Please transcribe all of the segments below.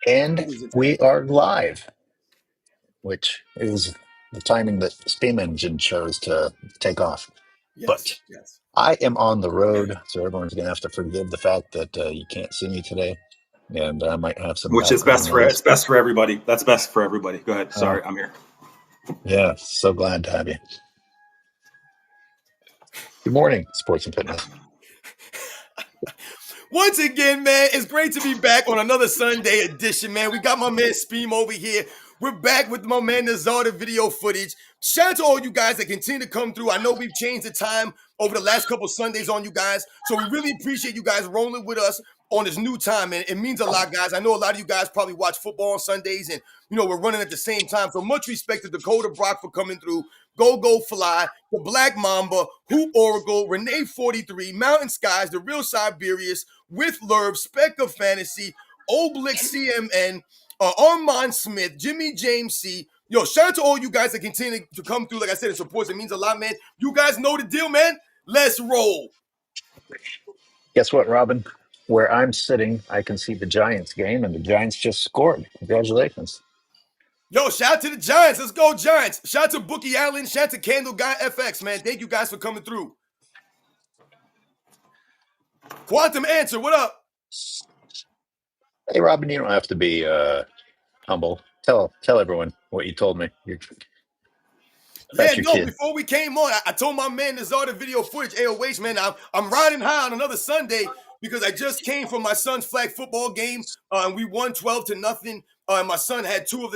And we are live, which is the timing that Steam Engine chose to take off. But Yes. I am on the road, so everyone's going to have to forgive the fact that you can't see me today. And I might have some Which is background noise. it's best for everybody. That's best for everybody. Go ahead. Sorry, I'm here. Yeah, so glad to have you. Good morning, Sports and Fitness. Once again, man, it's great to be back on another Sunday edition, man. We got my man Speem over here. We're back with my man Nazar, the video footage. Shout out to all you guys that continue to come through. I know we've changed the time over the last couple Sundays on you guys, so we really appreciate you guys rolling with us on this new time, and it means a lot, guys. I know a lot of you guys probably watch football on Sundays, and we're running at the same time. So much respect to Dakota Brock for coming through. Go Fly, the Black Mamba, Hoop Oracle, Renee 43, Mountain Skies, the Real Siberius, with Lerv, Speck of Fantasy, Oblix CMN, Armand Smith, Jimmy James C. Yo, shout out to all you guys that continue to come through. Like I said, it supports. It means a lot, man. You guys know the deal, man. Let's roll. Guess what, Robin? Where I'm sitting, I can see the Giants game, and the Giants just scored. Congratulations. Yo, shout out to the Giants. Let's go, Giants. Shout out to Bookie Allen. Shout out to Candle Guy FX, man. Thank you guys for coming through. Quantum Answer, what up? Hey, Robin, you don't have to be humble. Tell everyone what you told me. Before we came on, I told my man Nazar the video footage, AOH, man, I'm riding high on another Sunday because I just came from my son's flag football game, and we won 12-0. And my son had two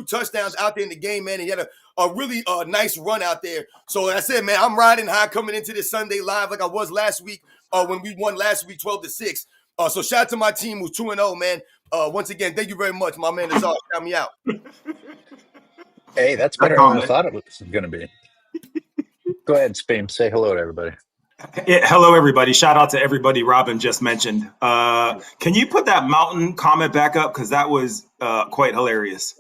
touchdowns out there in the game, man. And he had a really nice run out there. So like I said, man, I'm riding high coming into this Sunday live like I was last week when we won last week 12-6. So shout out to my team who's 2-0, man. Once again, thank you very much, my man Nazar. Shout me out. Hey, that's better than I thought it was going to be. Go ahead, Speem. Say hello to everybody. Hello, everybody. Shout out to everybody Robin just mentioned. Can you put that mountain comment back up? Because that was quite hilarious.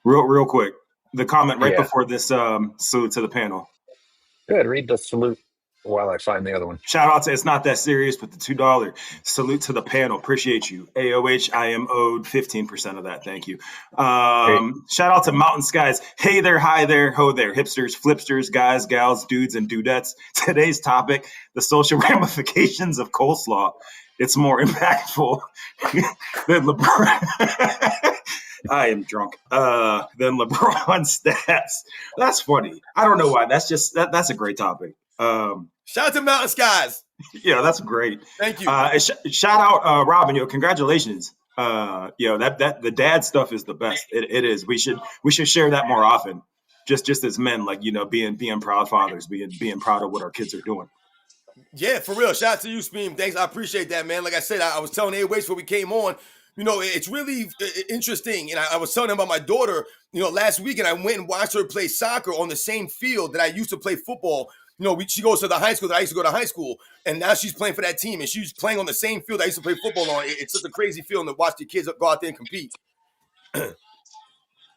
Real quick. The comment right before this salute to the panel. Good. Read the salute while I find the other one. Shout out to It's Not That Serious, but the $2 salute to the panel. Appreciate you. AOH, I am owed 15% of that. Thank you. Shout out to Mountain Skies. Hey there, hi there, ho there, hipsters, flipsters, guys, gals, dudes, and dudettes. Today's topic, the social ramifications of coleslaw. It's more impactful than LeBron. I am drunk. Than LeBron stats. That's funny. I don't know why. That's just that's a great topic. Shout out to Mountain Skies. Yeah, that's great. Thank you. Shout out, Robin. Congratulations. That the dad stuff is the best. It is. We should share that more often. Just as men, like being proud fathers, being proud of what our kids are doing. Yeah, for real. Shout out to you, Speem. Thanks. I appreciate that, man. Like I said, I was telling A-Ways before we came on. It's really interesting. And I was telling him about my daughter, last week, and I went and watched her play soccer on the same field that I used to play football. She goes to the high school that I used to go to high school, and now she's playing for that team, and she's playing on the same field I used to play football on. It's just a crazy feeling to watch the kids go out there and compete. And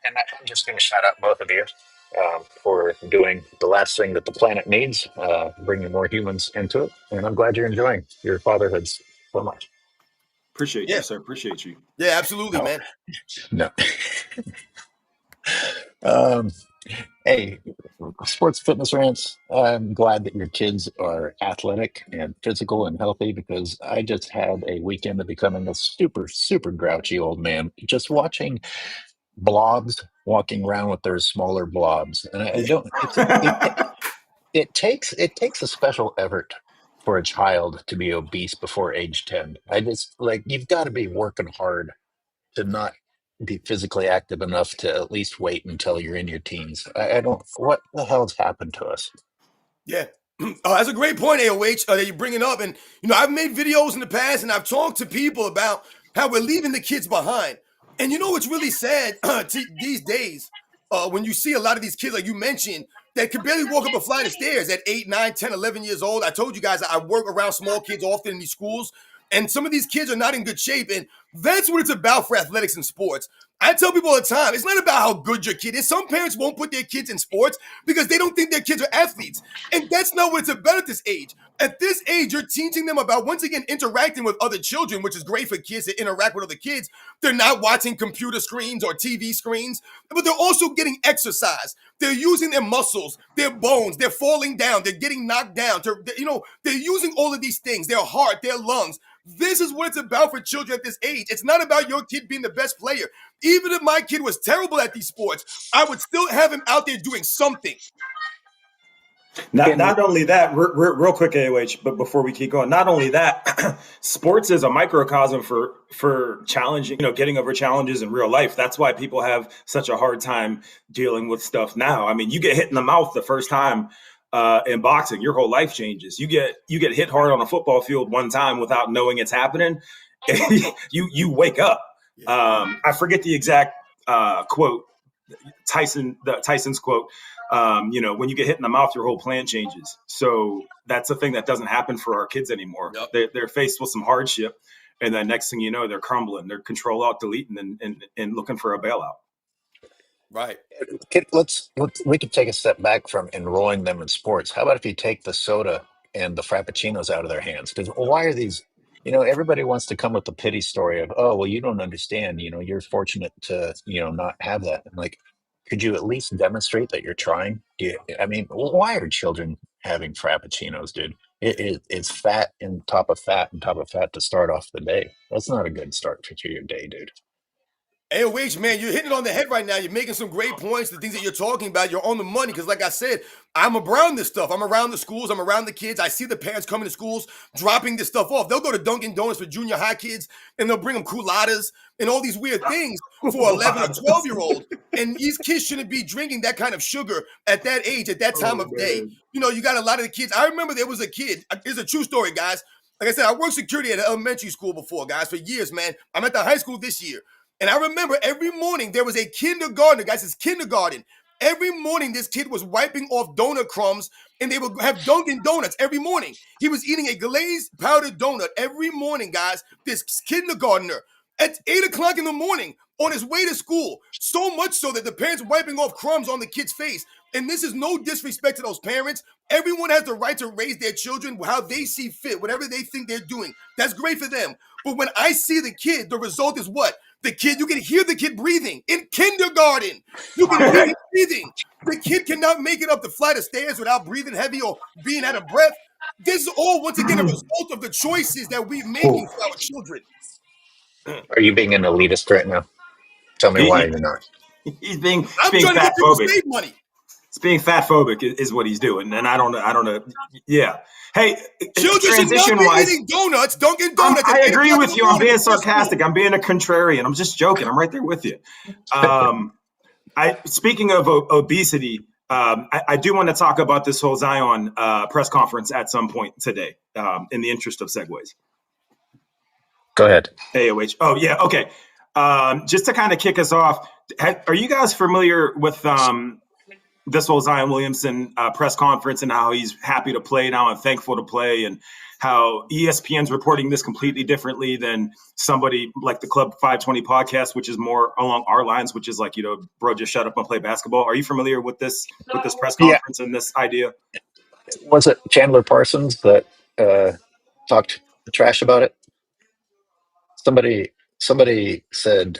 I'm just going to shout out both of you for doing the last thing that the planet needs, bringing more humans into it. And I'm glad you're enjoying your fatherhood so much. Appreciate you, sir. Appreciate you. Yeah, absolutely, man. No. Hey, sports fitness rants. I'm glad that your kids are athletic and physical and healthy because I just had a weekend of becoming a super, super grouchy old man. Just watching blobs walking around with their smaller blobs, and I don't. It takes a special effort for a child to be obese before age 10. I just you've got to be working hard to not be physically active enough to at least wait until you're in your teens. I don't. What the hell's happened to us? Yeah. That's a great point, AOH, that you're bringing up. And, I've made videos in the past, and I've talked to people about how we're leaving the kids behind. And it's really sad these days when you see a lot of these kids, like you mentioned, that can barely walk up a flight of stairs at 8, 9, 10, 11 years old. I told you guys I work around small kids often in these schools. And some of these kids are not in good shape. And that's what it's about for athletics and sports. I tell people all the time, it's not about how good your kid is. Some parents won't put their kids in sports because they don't think their kids are athletes. And that's not what it's about at this age. At this age, you're teaching them about, once again, interacting with other children, which is great for kids to interact with other kids. They're not watching computer screens or TV screens, but they're also getting exercise. They're using their muscles, their bones, they're falling down, they're getting knocked down. They're using all of these things, their heart, their lungs. This is what it's about for children at this age. It's not about your kid being the best player. Even if my kid was terrible at these sports, I would still have him out there doing something. Not only that, real quick, AOH, but before we keep going, not only that, sports is a microcosm for challenging, getting over challenges in real life. That's why people have such a hard time dealing with stuff now. I mean, you get hit in the mouth the first time in boxing, your whole life changes. You get hit hard on a football field one time without knowing it's happening, you wake up. I forget the exact quote, Tyson's quote. When you get hit in the mouth, your whole plan changes. So that's a thing that doesn't happen for our kids anymore. Yep. They're faced with some hardship, and then next thing you know, they're crumbling. They're control alt deleting and looking for a bailout. Right. We could take a step back from enrolling them in sports. How about if you take the soda and the frappuccinos out of their hands? Because why are these? Everybody wants to come with the pity story of, oh, well, you don't understand. You're fortunate to, not have that. And like, could you at least demonstrate that you're trying? Why are children having frappuccinos, dude? It's fat and top of fat and top of fat to start off the day. That's not a good start to your day, dude. AOH, man, you're hitting it on the head right now. You're making some great points. The things that you're talking about, you're on the money. Because like I said, I'm around this stuff. I'm around the schools. I'm around the kids. I see the parents coming to schools, dropping this stuff off. They'll go to Dunkin' Donuts for junior high kids, and they'll bring them culottes and all these weird things for 11 or 12-year-old. And these kids shouldn't be drinking that kind of sugar at that age, at that time of day. You got a lot of the kids. I remember there was a kid. It's a true story, guys. Like I said, I worked security at an elementary school before, guys, for years, man. I'm at the high school this year. And I remember every morning there was a kindergartner, guys, it's kindergarten. Every morning this kid was wiping off donut crumbs, and they would have Dunkin' Donuts every morning. He was eating a glazed powdered donut every morning, guys, this kindergartner at 8 o'clock in the morning on his way to school. So much so that the parents were wiping off crumbs on the kid's face. And this is no disrespect to those parents. Everyone has the right to raise their children how they see fit, whatever they think they're doing. That's great for them. But when I see the kid, the result is what? The kid, you can hear the kid breathing in kindergarten. You can hear him breathing. The kid cannot make it up the flight of stairs without breathing heavy or being out of breath. This is all, once again, a result of the choices that we're making for our children. Are you being an elitist right now? Tell me why you're not. He's being I'm trying to get people fat-phobic. save money. It's being fat-phobic is what he's doing, and I don't know. Yeah. Hey, children should not be eating donuts, Dunkin' Donuts. I agree with you. I'm being sarcastic. I'm being a contrarian. I'm just joking. I'm right there with you. Speaking of obesity, I do want to talk about this whole Zion press conference at some point today, in the interest of segues. Go ahead. AOH. Oh, yeah. Okay. Just to kind of kick us off, are you guys familiar with this whole Zion Williamson press conference and how he's happy to play now and thankful to play, and how ESPN's reporting this completely differently than somebody like the Club 520 podcast, which is more along our lines, which is like, bro, just shut up and play basketball. Are you familiar with this press conference and this idea? Was it Chandler Parsons that talked trash about it? Somebody said,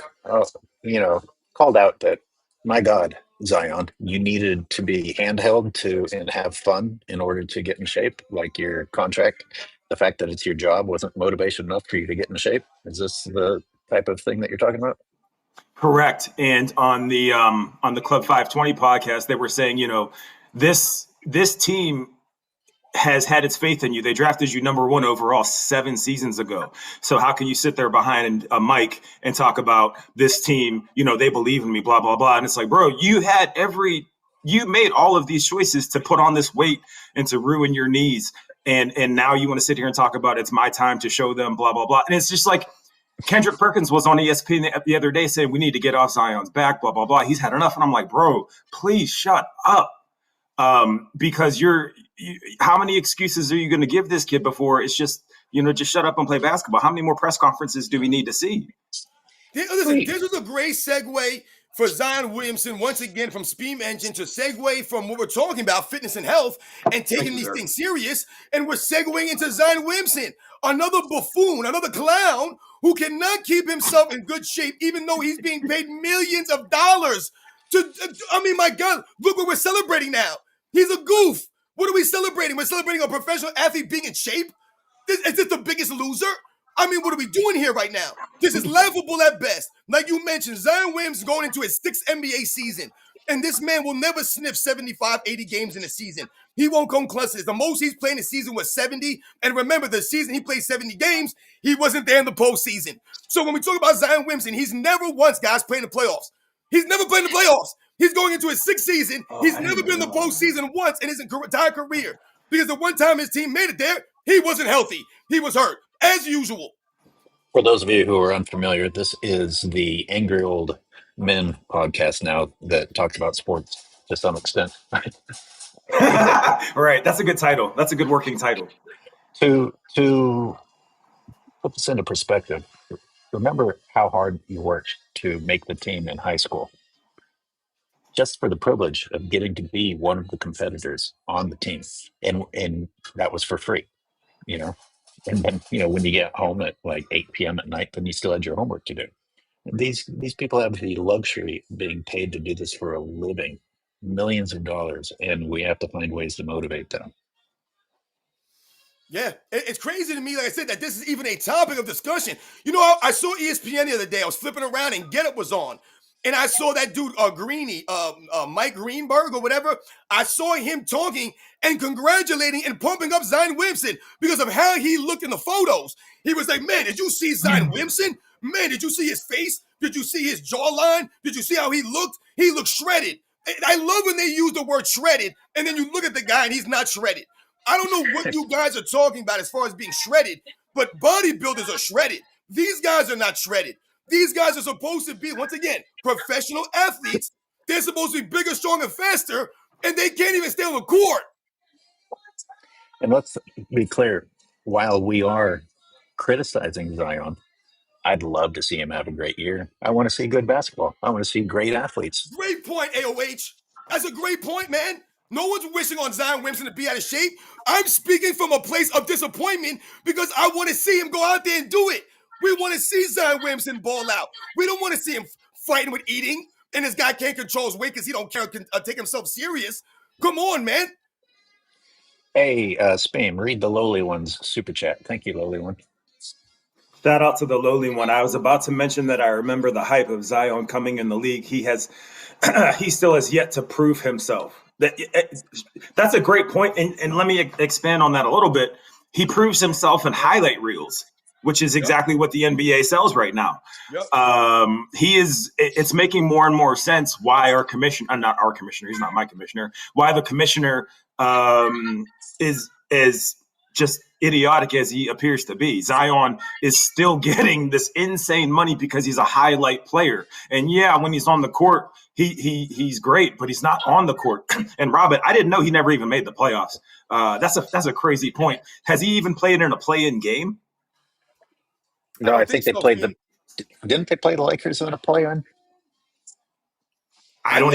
called out that, my God, Zion, you needed to be handheld and have fun in order to get in shape, like your contract. The fact that it's your job wasn't motivation enough for you to get in shape. Is this the type of thing that you're talking about? Correct. And on the Club 520 podcast, they were saying, this team has had its faith in you. They drafted you number 1 overall 7 seasons ago. So how can you sit there behind a mic and talk about this team? They believe in me, blah, blah, blah. And it's like, bro, you made all of these choices to put on this weight and to ruin your knees. And now you want to sit here and talk about it's my time to show them, blah, blah, blah. And it's just like Kendrick Perkins was on ESPN the other day saying we need to get off Zion's back, blah, blah, blah. He's had enough. And I'm like, bro, please shut up. Because how many excuses are you going to give this kid before it's just shut up and play basketball? How many more press conferences do we need to see? Listen, this was a great segue for Zion Williamson, once again, from Steam Engine to segue from what we're talking about, fitness and health, and taking these things serious. And we're segueing into Zion Williamson, another buffoon, another clown who cannot keep himself in good shape, even though he's being paid millions of dollars I mean, my God, look what we're celebrating now. He's a goof. What are we celebrating? We're celebrating a professional athlete being in shape? Is this the biggest loser? I mean, what are we doing here right now? This is laughable at best. Like you mentioned, Zion Williams is going into his 6th NBA season, and this man will never sniff 75, 80 games in a season. He won't come close to this. The most he's playing this season was 70, and remember, the season he played 70 games, he wasn't there in the postseason. So when we talk about Zion Williamson, he's never once, guys, playing the playoffs. He's never played in the playoffs. He's going into his 6th season. He's never been in the postseason once in his entire career, because the one time his team made it there, he wasn't healthy. He was hurt, as usual. For those of you who are unfamiliar, this is the Angry Old Men podcast now that talks about sports to some extent. Right. That's a good title. That's a good working title. To put this into perspective, remember how hard you worked to make the team in high school. Just for the privilege of getting to be one of the competitors on the team. And that was for free, you know. And then, you know, when you get home at like 8 p.m. at night, then you still had your homework to do. And these people have the luxury of being paid to do this for a living, millions of dollars, and we have to find ways to motivate them. Yeah, it's crazy to me, like I said, that this is even a topic of discussion. You know, I saw ESPN the other day. I was flipping around and Get Up was on. And I saw that dude, Greeny, Mike Greenberg or whatever. I saw him talking and congratulating and pumping up Zion Williamson because of how he looked in the photos. He was like, man, did you see Zion Williamson? Man, did you see his face? Did you see his jawline? Did you see how he looked? He looked shredded. I love when they use the word shredded, and then you look at the guy and he's not shredded. I don't know what you guys are talking about as far as being shredded, but bodybuilders are shredded. These guys are not shredded. These guys are supposed to be, once again, professional athletes. They're supposed to be bigger, stronger, faster, and they can't even stay on the court. And let's be clear, while we are criticizing Zion, I'd love to see him have a great year. I want to see good basketball. I want to see great athletes. Great point, AOH. That's a great point, man. No one's wishing on Zion Williamson to be out of shape. I'm speaking from a place of disappointment because I want to see him go out there and do it. We want to see Zion Williamson ball out. We don't want to see him fighting with eating, and this guy can't control his weight because he don't care take himself serious. Come on, man. Hey, Spam, read the lowly one's super chat. Thank you, lowly one. Shout out to the lowly one. I was about to mention that I remember the hype of Zion coming in the league. He still has yet to prove himself. That's a great point, and let me expand on that a little bit. He proves himself in highlight reels, which is exactly what the NBA sells right now. It's making more and more sense why our commissioner, not our commissioner, he's not my commissioner, why the commissioner is just idiotic as he appears to be. Zion is still getting this insane money because he's a highlight player. And yeah, when he's on the court, he's great, but he's not on the court. And Robin, I didn't know he never even made the playoffs. That's a crazy point. Has he even played in a play-in game? No, I think they played didn't they play the Lakers in a play-in? I'm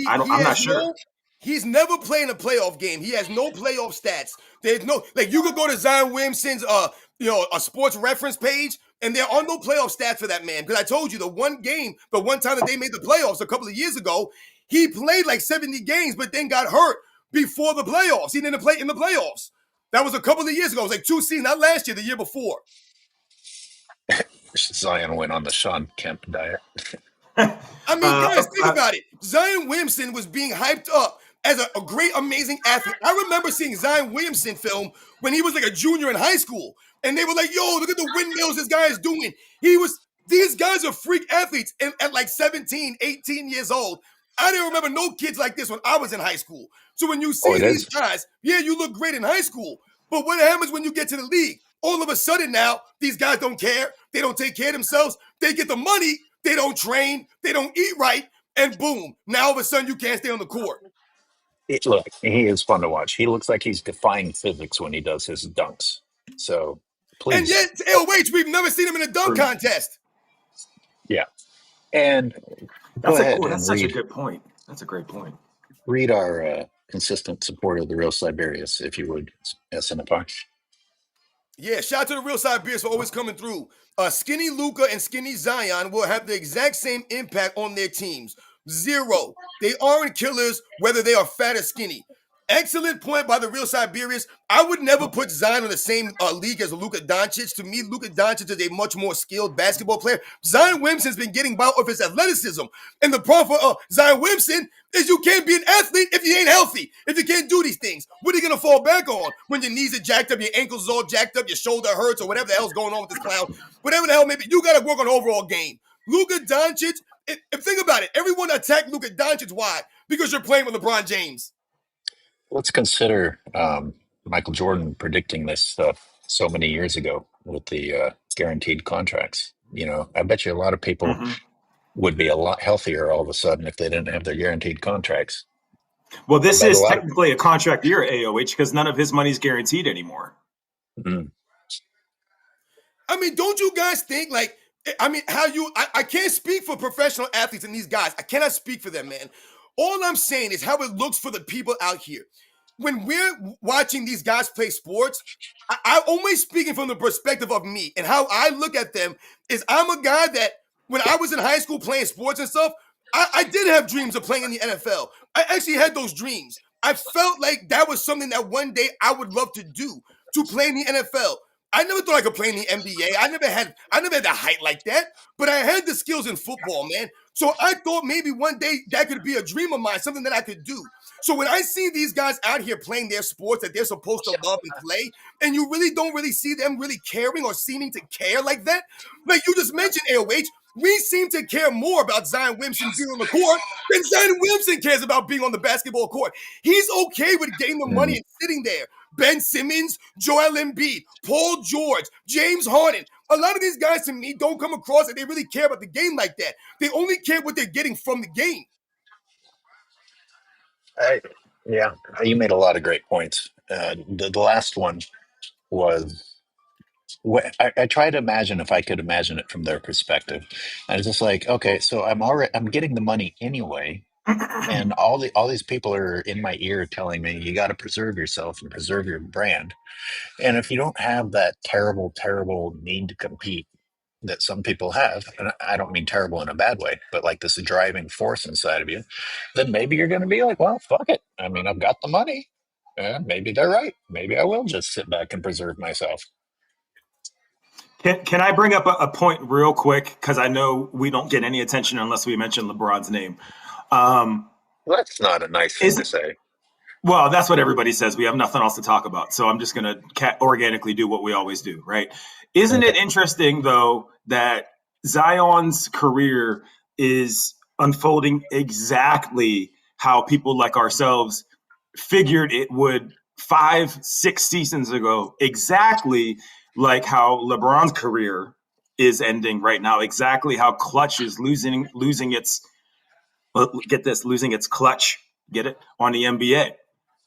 not sure. He's never played in a playoff game. He has no playoff stats. There's no, like, you could go to Zion Williamson's a sports reference page, and there are no playoff stats for that man. Because I told you the one time that they made the playoffs a couple of years ago, he played like 70 games, but then got hurt before the playoffs. He didn't play in the playoffs. That was a couple of years ago. It was like 2 seasons, not last year, the year before. Zion went on the Sean Kemp diet. I mean, guys, think about it. Zion Williamson was being hyped up as a great, amazing athlete. I remember seeing Zion Williamson film when he was like a junior in high school. And they were like, yo, look at the windmills this guy is doing. These guys are freak athletes at like 17, 18 years old. I didn't remember no kids like this when I was in high school. So when you see these guys, yeah, you look great in high school. But what happens when you get to the league? All of a sudden now, these guys don't care. They don't take care of themselves. They get the money. They don't train. They don't eat right. And boom, now all of a sudden you can't stay on the court. Look, he is fun to watch. He looks like he's defying physics when he does his dunks. So, please. And yet, AOH, we've never seen him in a dunk contest. Yeah. And go ahead and That's such a read good point. That's a great point. our consistent support of the real Siberius, if you would, SNFR. Yeah, shout out to the real side beers for always coming through. Skinny Luka and Skinny Zion will have the exact same impact on their teams. Zero. They aren't killers, whether they are fat or skinny. Excellent point by the real Siberius. I would never put Zion on the same league as Luka Doncic. To me, Luka Doncic is a much more skilled basketball player. Zion Williamson's been getting by off his athleticism. And the problem for Zion Williamson is you can't be an athlete if you ain't healthy, if you can't do these things. What are you going to fall back on when your knees are jacked up, your ankles all jacked up, your shoulder hurts, or whatever the hell's going on with this clown? Whatever the hell, maybe you got to work on the overall game. Luka Doncic, think about it. Everyone attacked Luka Doncic. Why? Because you're playing with LeBron James. Let's consider Michael Jordan predicting this stuff so many years ago with the guaranteed contracts. I bet you a lot of people would be a lot healthier all of a sudden if they didn't have their guaranteed contracts. Well, this is technically a contract year, AOH, because none of his money's guaranteed anymore. Mm-hmm. I mean, don't you guys think, I can't speak for professional athletes and these guys. I cannot speak for them, man. All I'm saying is how it looks for the people out here. When we're watching these guys play sports, I'm only speaking from the perspective of me, and how I look at them is I'm a guy that when I was in high school playing sports and stuff, I did have dreams of playing in the NFL. I actually had those dreams. I felt like that was something that one day I would love to do, to play in the NFL. I never thought I could play in the NBA. I never had the height like that, but I had the skills in football, man. So I thought maybe one day that could be a dream of mine, something that I could do. So when I see these guys out here playing their sports that they're supposed to love and play, and you really don't really see them really caring or seeming to care like that, like you just mentioned, AOH, we seem to care more about Zion Williamson being on the court than Zion Williamson cares about being on the basketball court. He's okay with getting the money and sitting there. Ben Simmons, Joel Embiid, Paul George, James Harden. A lot of these guys to me don't come across that they really care about the game like that. They only care what they're getting from the game. Yeah, you made a lot of great points. The last one was, I try to imagine if I could imagine it from their perspective. And it's just like, okay, so I'm getting the money anyway, and all these people are in my ear telling me you got to preserve yourself and preserve your brand. And if you don't have that terrible, terrible need to compete that some people have, and I don't mean terrible in a bad way, but like this driving force inside of you, then maybe you're going to be like, well, fuck it. I mean, I've got the money. Maybe they're right. Maybe I will just sit back and preserve myself. Can I bring up a point real quick? Because I know we don't get any attention unless we mention LeBron's name. That's not a nice thing to say. Well, that's what everybody says. We have nothing else to talk about. So I'm just going to organically do what we always do, right? Isn't it interesting, though, that Zion's career is unfolding exactly how people like ourselves figured it would 5-6 seasons ago, exactly like how LeBron's career is ending right now, exactly how Clutch is losing its, losing its clutch, get it, on the NBA.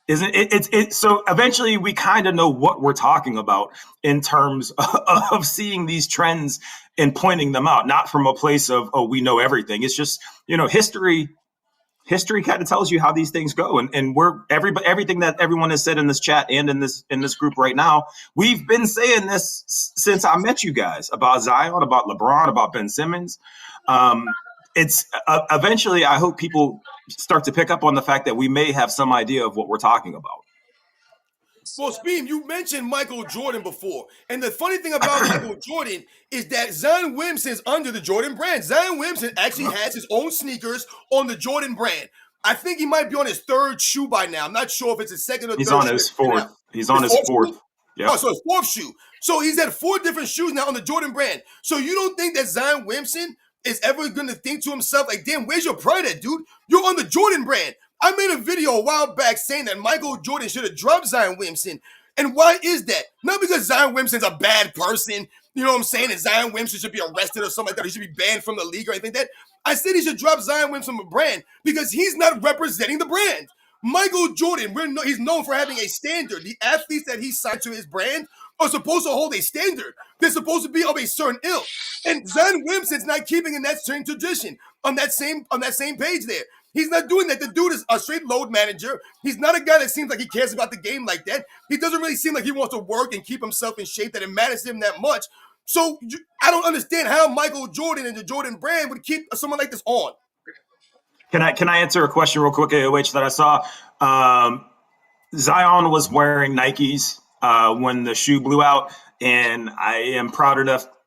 Isn't it? So eventually we kind of know what we're talking about in terms of seeing these trends and pointing them out, not from a place of, oh, we know everything. It's just, history kind of tells you how these things go. And everything that everyone has said in this chat and in this group right now, we've been saying this since I met you guys about Zion, about LeBron, about Ben Simmons. It's eventually, I hope people start to pick up on the fact that we may have some idea of what we're talking about. Well, Speem, you mentioned Michael Jordan before. And the funny thing about Michael Jordan is that Zion Williamson is under the Jordan brand. Zion Williamson actually has his own sneakers on the Jordan brand. I think he might be on his third shoe by now. I'm not sure if it's his second or He's third on shoe. his fourth. He's on his fourth. Yep. Oh, so his fourth shoe. So he's had 4 different shoes now on the Jordan brand. So you don't think that Zion Williamson is ever going to think to himself, like, damn, where's your pride at, dude? You're on the Jordan brand. I made a video a while back saying that Michael Jordan should have dropped Zion Williamson. And why is that? Not because Zion Williamson's a bad person, you know what I'm saying, and Zion Williamson should be arrested or something like that. He should be banned from the league or anything like that. I said he should drop Zion Williamson from a brand because he's not representing the brand. Michael Jordan, he's known for having a standard. The athletes that he signed to his brand are supposed to hold a standard. They're supposed to be of a certain ilk. And Zion Williamson's not keeping in that same tradition on that same page there. He's not doing that. The dude is a straight load manager. He's not a guy that seems like he cares about the game like that. He doesn't really seem like he wants to work and keep himself in shape, that it matters to him that much. So I don't understand how Michael Jordan and the Jordan brand would keep someone like this on. Can I answer a question real quick, AOH, that I saw? Zion was wearing Nikes when the shoe blew out, and I am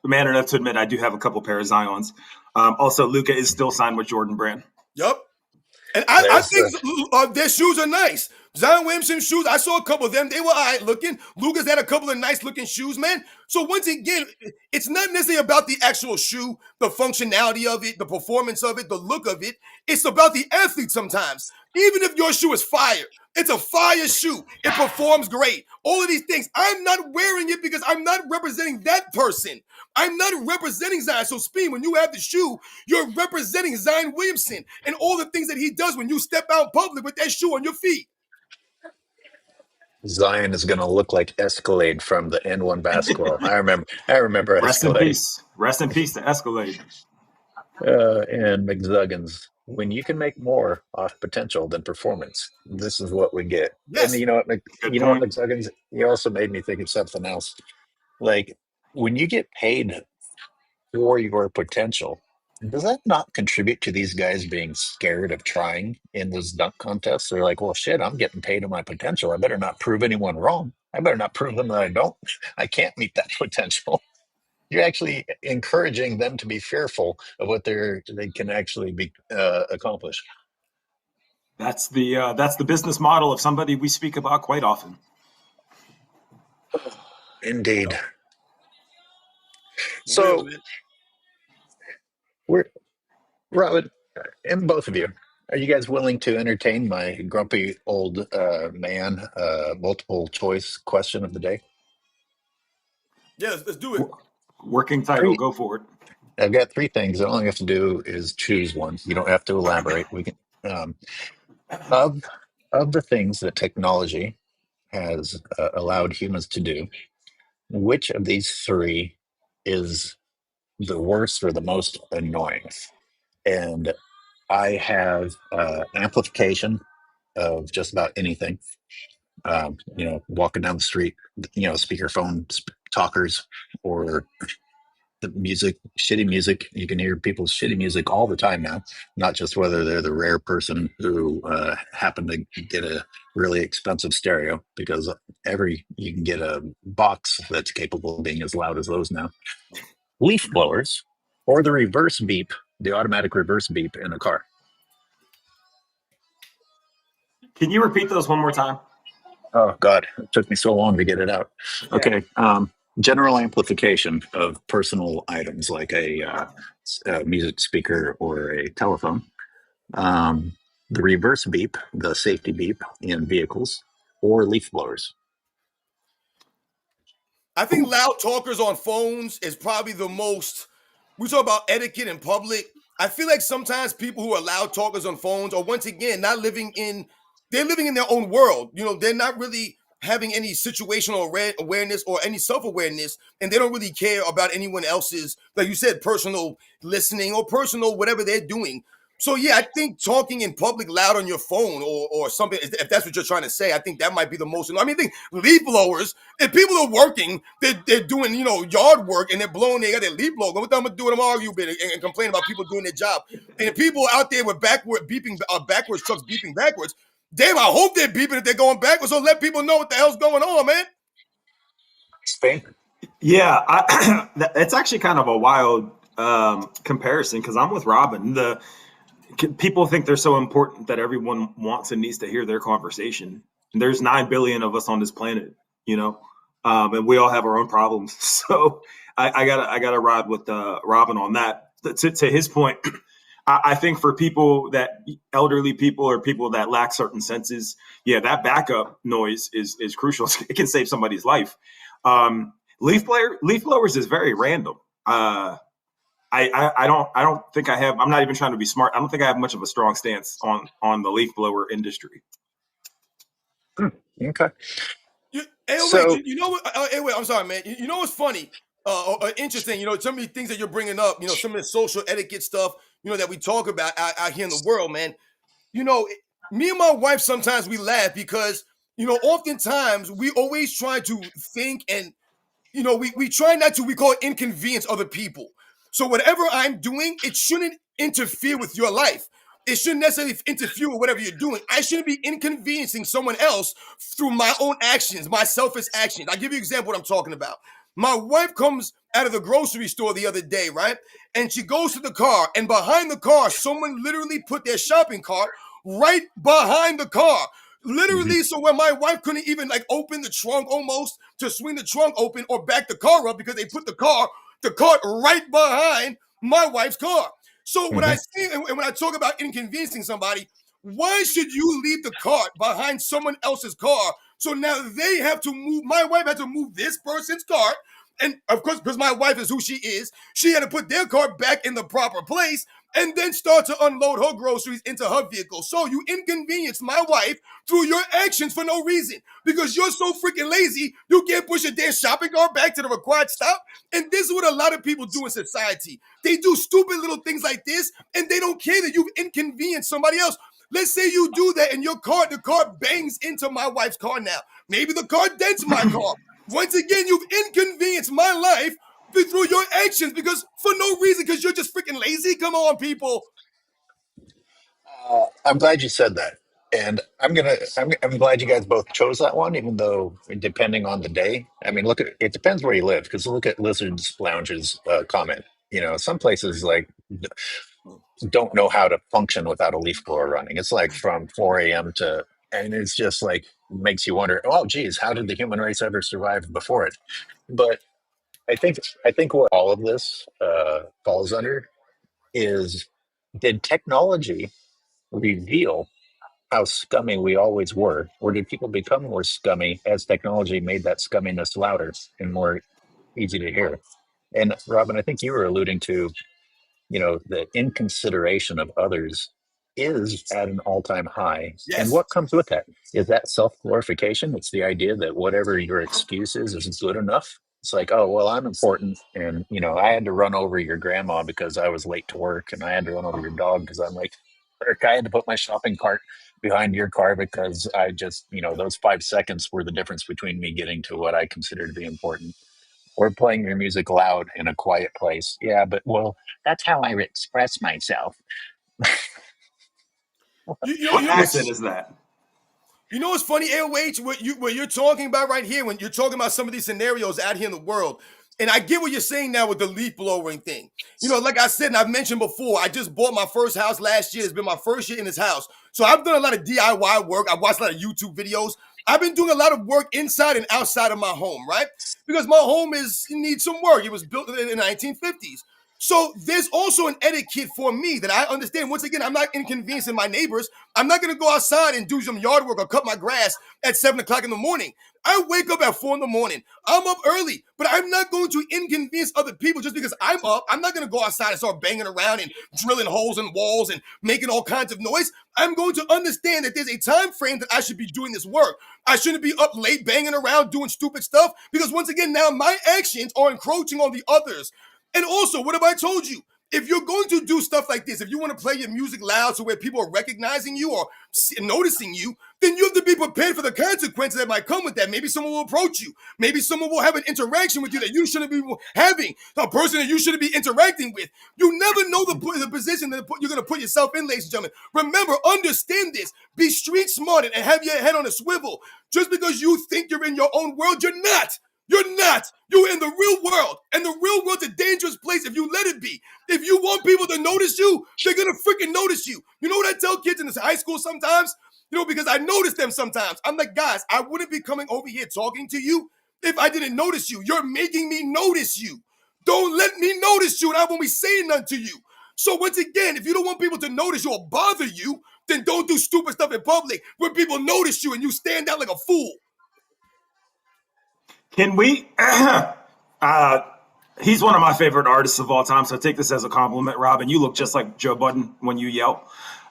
man enough to admit I do have a couple pair of Zions. Also, Luka is still signed with Jordan Brand. Yep. And I think their shoes are nice. Zion Williamson's shoes, I saw a couple of them. They were all right looking. Luka's had a couple of nice looking shoes, man. So once again, it's not necessarily about the actual shoe, the functionality of it, the performance of it, the look of it. It's about the athlete sometimes. Even if your shoe is fire, it's a fire shoe. It performs great. All of these things. I'm not wearing it because I'm not representing that person. I'm not representing Zion. So, Speed, when you have the shoe, you're representing Zion Williamson and all the things that he does when you step out in public with that shoe on your feet. Zion is going to look like Escalade from the N1 basketball. I remember Rest in Escalade. peace. Rest in peace to Escalade. And McZuggins. When you can make more off potential than performance, this is what we get. Yes. And you know what, McZuggins? You also made me think of something else. Like, when you get paid for your potential, does that not contribute to these guys being scared of trying in those dunk contests? They're like, well, shit, I'm getting paid on my potential. I better not prove anyone wrong. I better not prove them that I can't meet that potential. You're actually encouraging them to be fearful of what they can actually be accomplish. That's the business model of somebody we speak about quite often. Indeed. So, Robin, and both of you, are you guys willing to entertain my grumpy old man multiple choice question of the day? Yes, let's do it. Working title, go for it. I've got three things. All you have to do is choose one. You don't have to elaborate. We can of the things that technology has allowed humans to do, which of these three is the worst or the most annoying? And I have amplification of just about anything. Walking down the street, speakerphone talkers, or the music, shitty music. You can hear people's shitty music all the time now, not just whether they're the rare person who happened to get a really expensive stereo, because you can get a box that's capable of being as loud as those now. Leaf blowers, or the reverse beep, the automatic reverse beep in a car. Can you repeat those one more time? Oh, God, it took me so long to get it out. Yeah. Okay. General amplification of personal items like a music speaker or a telephone. The reverse beep, the safety beep in vehicles, or leaf blowers. I think loud talkers on phones is probably the most. We talk about etiquette in public. I feel like sometimes people who are loud talkers on phones are, once again, they're living in their own world. They're not really having any situational awareness or any self-awareness, and they don't really care about anyone else's, like you said, personal listening or personal whatever they're doing. So yeah, I think talking in public loud on your phone or something, if that's what you're trying to say, I think that might be the most. I mean, I think leaf blowers, if people are working, they're doing, yard work, and they're blowing, they got their leaf blower. What I'm gonna do? I'm arguing and complain about people doing their job. And if people out there with backwards trucks beeping backwards, damn, I hope they're beeping if they're going backwards, so let people know what the hell's going on, man. Spain? Yeah, it's actually kind of a wild comparison, because I'm with Robin. People think they're so important that everyone wants and needs to hear their conversation. There's 9 billion of us on this planet, and we all have our own problems. So I gotta ride with Robin on that. To his point, I think for people elderly people or people that lack certain senses, yeah, that backup noise is crucial. It can save somebody's life. Leaf blowers is very random. I don't think I have. I'm not even trying to be smart. I don't think I have much of a strong stance on the leaf blower industry. Okay. Hey, wait, So you know what? Hey, wait, I'm sorry, man. You know what's funny? Interesting. You know, some of the things that you're bringing up. You know, some of the social etiquette stuff. You know that we talk about out here in the world, man. You know, me and my wife sometimes we laugh because you know, oftentimes we always try to think and you know, we try not to, we call it inconvenience other people. So whatever I'm doing, it shouldn't interfere with your life. It shouldn't necessarily interfere with whatever you're doing. I shouldn't be inconveniencing someone else through my own actions, my selfish actions. I'll give you an example what I'm talking about. My wife comes out of the grocery store the other day, right? And she goes to the car, and behind the car, someone literally put their shopping cart right behind the car. mhm. Literally, so when my wife couldn't even like open the trunk almost to swing the trunk open or back the car up because they put the cart right behind my wife's car. So when I Mhm. see and when I talk about inconveniencing somebody, why should you leave the cart behind someone else's car? So now they have to move. My wife had to move this person's cart. And of course, because my wife is who she is, she had to put their cart back in the proper place and then start to unload her groceries into her vehicle. So you inconvenienced my wife through your actions for no reason because you're so freaking lazy, you can't push a damn shopping cart back to the required stop. And this is what a lot of people do in society. They do stupid little things like this and they don't care that you've inconvenienced somebody else. Let's say you do that and the car bangs into my wife's car now. Maybe the car dents my car. Once again, you've inconvenienced my life through your actions because for no reason, because you're just freaking lazy. Come on, people. I'm glad you said that, and I'm glad you guys both chose that one, even though depending on the day. I mean, look at it depends where you live, because look at Lizard's Lounge's comment. You know, some places like don't know how to function without a leaf blower running. It's like from 4 a.m. to, and it's just like makes you wonder, oh, geez, how did the human race ever survive before it? But I think what all of this falls under is, did technology reveal how scummy we always were, or did people become more scummy as technology made that scumminess louder and more easy to hear? And Robin, I think you were alluding to, the inconsideration of others is at an all-time high. And Yes. what comes with that? Is that self-glorification? It's the idea that whatever your excuse is good enough. It's like, oh, well, I'm important. And, I had to run over your grandma because I was late to work. And I had to run over your dog because I'm late. Or I had to put my shopping cart behind your car because I just, those 5 seconds were the difference between me getting to what I consider to be important, or playing your music loud in a quiet place. Yeah, but well, that's how I express myself. What You know accent what's is that? You know what's funny, AOH, what you're talking about right here, when you're talking about some of these scenarios out here in the world, and I get what you're saying now with the leaf blowing thing. You know, like I said, and I've mentioned before, I just bought my first house last year. It's been my first year in this house. So I've done a lot of DIY work. I've watched a lot of YouTube videos. I've been doing a lot of work inside and outside of my home, right? Because my home needs some work. It was built in the 1950s. So there's also an etiquette for me that I understand. Once again, I'm not inconveniencing my neighbors. I'm not going to go outside and do some yard work or cut my grass at 7 o'clock in the morning. I wake up at 4 in the morning. I'm up early, but I'm not going to inconvenience other people just because I'm up. I'm not going to go outside and start banging around and drilling holes in walls and making all kinds of noise. I'm going to understand that there's a time frame that I should be doing this work. I shouldn't be up late banging around doing stupid stuff because once again, now my actions are encroaching on the others. And also, what have I told you? If you're going to do stuff like this, if you want to play your music loud so where people are recognizing you or noticing you, then you have to be prepared for the consequences that might come with that. Maybe someone will approach you. Maybe someone will have an interaction with you that you shouldn't be having, a person that you shouldn't be interacting with. You never know the position that you're going to put yourself in, ladies and gentlemen. Remember, understand this. Be street smart and have your head on a swivel. Just because you think you're in your own world, you're not. You're not. You're in the real world. And the real world's a dangerous place if you let it be. If you want people to notice you, they're going to freaking notice you. You know what I tell kids in this high school sometimes? Because I notice them sometimes. I'm like, guys, I wouldn't be coming over here talking to you if I didn't notice you. You're making me notice you. Don't let me notice you and I won't be saying nothing to you. So once again, if you don't want people to notice you or bother you, then don't do stupid stuff in public where people notice you and you stand out like a fool. Can we? He's one of my favorite artists of all time, so take this as a compliment, Robin. You look just like Joe Budden when you yell.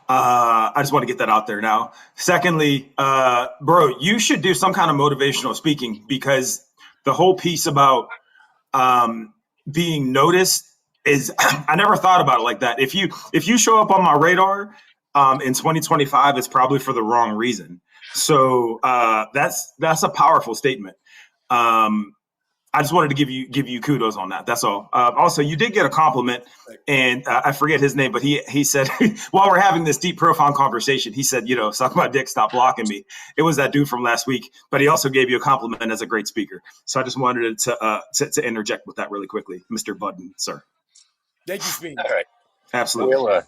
I just want to get that out there now. Secondly, bro, you should do some kind of motivational speaking, because the whole piece about being noticed is I never thought about it like that. If you show up on my radar in 2025, it's probably for the wrong reason. So that's a powerful statement. I just wanted to give you kudos on that. That's all. Also, you did get a compliment, and I forget his name, but he said while we're having this deep, profound conversation, he said, suck my dick, stop blocking me. It was that dude from last week, but he also gave you a compliment as a great speaker. So I just wanted to interject with that really quickly, Mr. Budden, sir. Thank you, Speed. All right. Absolutely.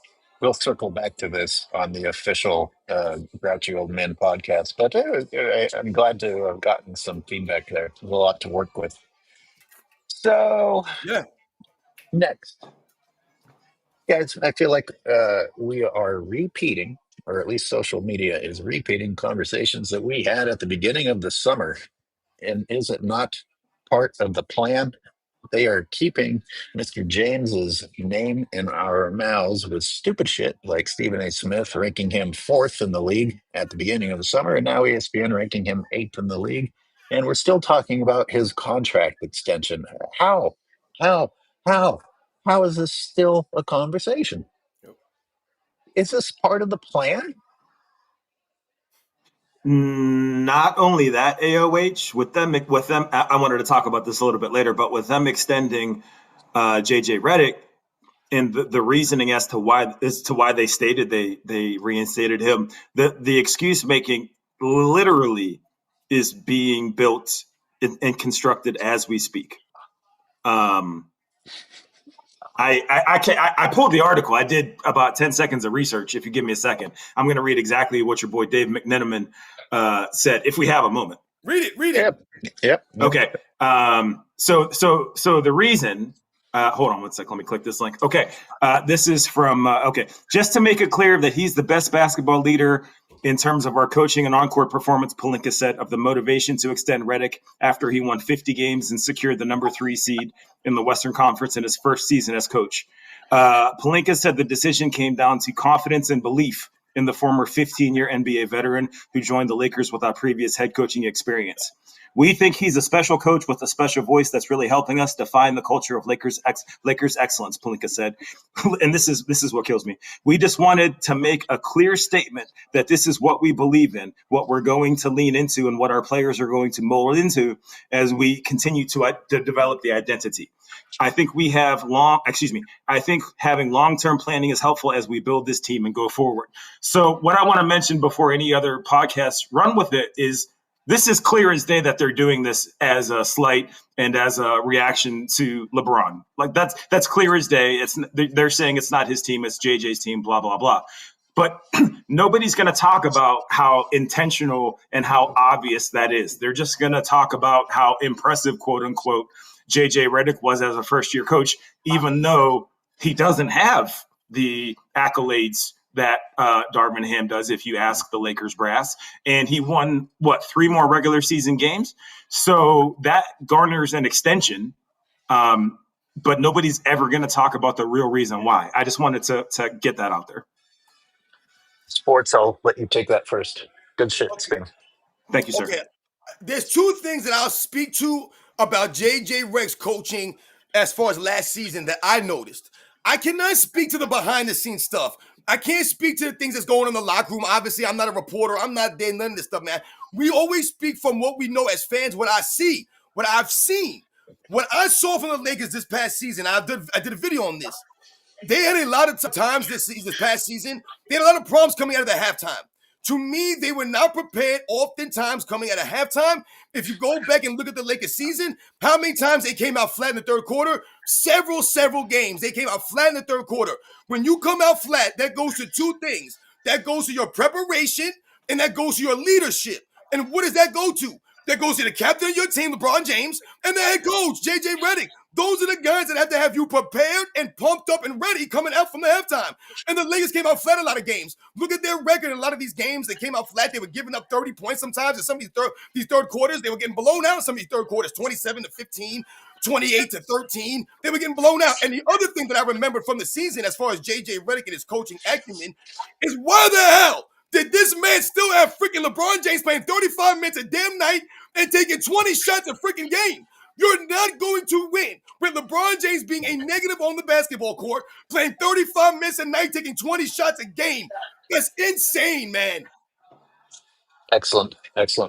We'll circle back to this on the official Grouchy Old Men podcast, but I'm glad to have gotten some feedback there. There's a lot to work with. So, Yeah. next, guys, I feel like we are repeating, or at least social media is repeating conversations that we had at the beginning of the summer. And is it not part of the plan? They are keeping Mr. James's name in our mouths with stupid shit like Stephen A. Smith ranking him fourth in the league at the beginning of the summer, and now ESPN ranking him eighth in the league. And we're still talking about his contract extension. How? How? How? How is this still a conversation? Is this part of the plan? Not only that, AOH with them, I wanted to talk about this a little bit later, but with them extending JJ Redick, and the reasoning as to why they stated they reinstated him, the excuse making literally is being built and constructed as we speak. I pulled the article. I did about 10 seconds of research. If you give me a second, I'm going to read exactly what your boy Dave McNenaman said, if we have a moment. Read it. Yep. Okay. So the reason, hold on one sec. Let me click this link. Okay. This is from, just to make it clear that he's the best basketball leader in terms of our coaching and on-court performance, Pelinka said, of the motivation to extend Redick after he won 50 games and secured the number 3 seed in the Western Conference in his first season as coach. Pelinka said the decision came down to confidence and belief in the former 15-year NBA veteran who joined the Lakers without previous head coaching experience. We think he's a special coach with a special voice that's really helping us define the culture of Lakers excellence, Pelinka said. And this is what kills me. We just wanted to make a clear statement that this is what we believe in, what we're going to lean into, and what our players are going to mold into as we continue to develop the identity. I think having long-term planning is helpful as we build this team and go forward. So what I want to mention before any other podcasts run with it is this is clear as day that they're doing this as a slight and as a reaction to LeBron. Like that's clear as day. They're saying it's not his team, it's JJ's team, blah, blah, blah. But nobody's going to talk about how intentional and how obvious that is. They're just going to talk about how impressive, quote unquote, JJ Redick was as a first-year coach, even though he doesn't have the accolades that Darvin Ham does, if you ask the Lakers brass. And he won, 3 more regular season games? So that garners an extension, but nobody's ever going to talk about the real reason why. I just wanted to get that out there. Sports, I'll let you take that first. Good shit, Spin. Thank you, sir. Okay. There's 2 things that I'll speak to about JJ Redick's coaching as far as last season that I noticed. I cannot speak to the behind-the-scenes stuff. I can't speak to the things that's going on in the locker room. Obviously, I'm not a reporter. I'm not there, none of this stuff, man. We always speak from what we know as fans, what I see, what I've seen. What I saw from the Lakers this past season, I did a video on this. They had a lot of times this past season, they had a lot of problems coming out of the halftime. To me, they were not prepared oftentimes coming out of halftime. If you go back and look at the Lakers season, how many times they came out flat in the third quarter? Several games. They came out flat in the third quarter. When you come out flat, that goes to 2 things. That goes to your preparation, and that goes to your leadership. And what does that go to? That goes to the captain of your team, LeBron James, and the head coach, JJ Redick. Those are the guys that have to have you prepared and pumped up and ready coming out from the halftime. And the Lakers came out flat a lot of games. Look at their record in a lot of these games. They came out flat. They were giving up 30 points sometimes. In some of these third quarters, they were getting blown out in some of these third quarters, 27-15. 28-13. They were getting blown out. And the other thing that I remembered from the season, as far as JJ Redick and his coaching acumen, is why the hell did this man still have freaking LeBron James playing 35 minutes a damn night and taking 20 shots a freaking game? You're not going to win with LeBron James being a negative on the basketball court, playing 35 minutes a night, taking 20 shots a game. That's insane, man. Excellent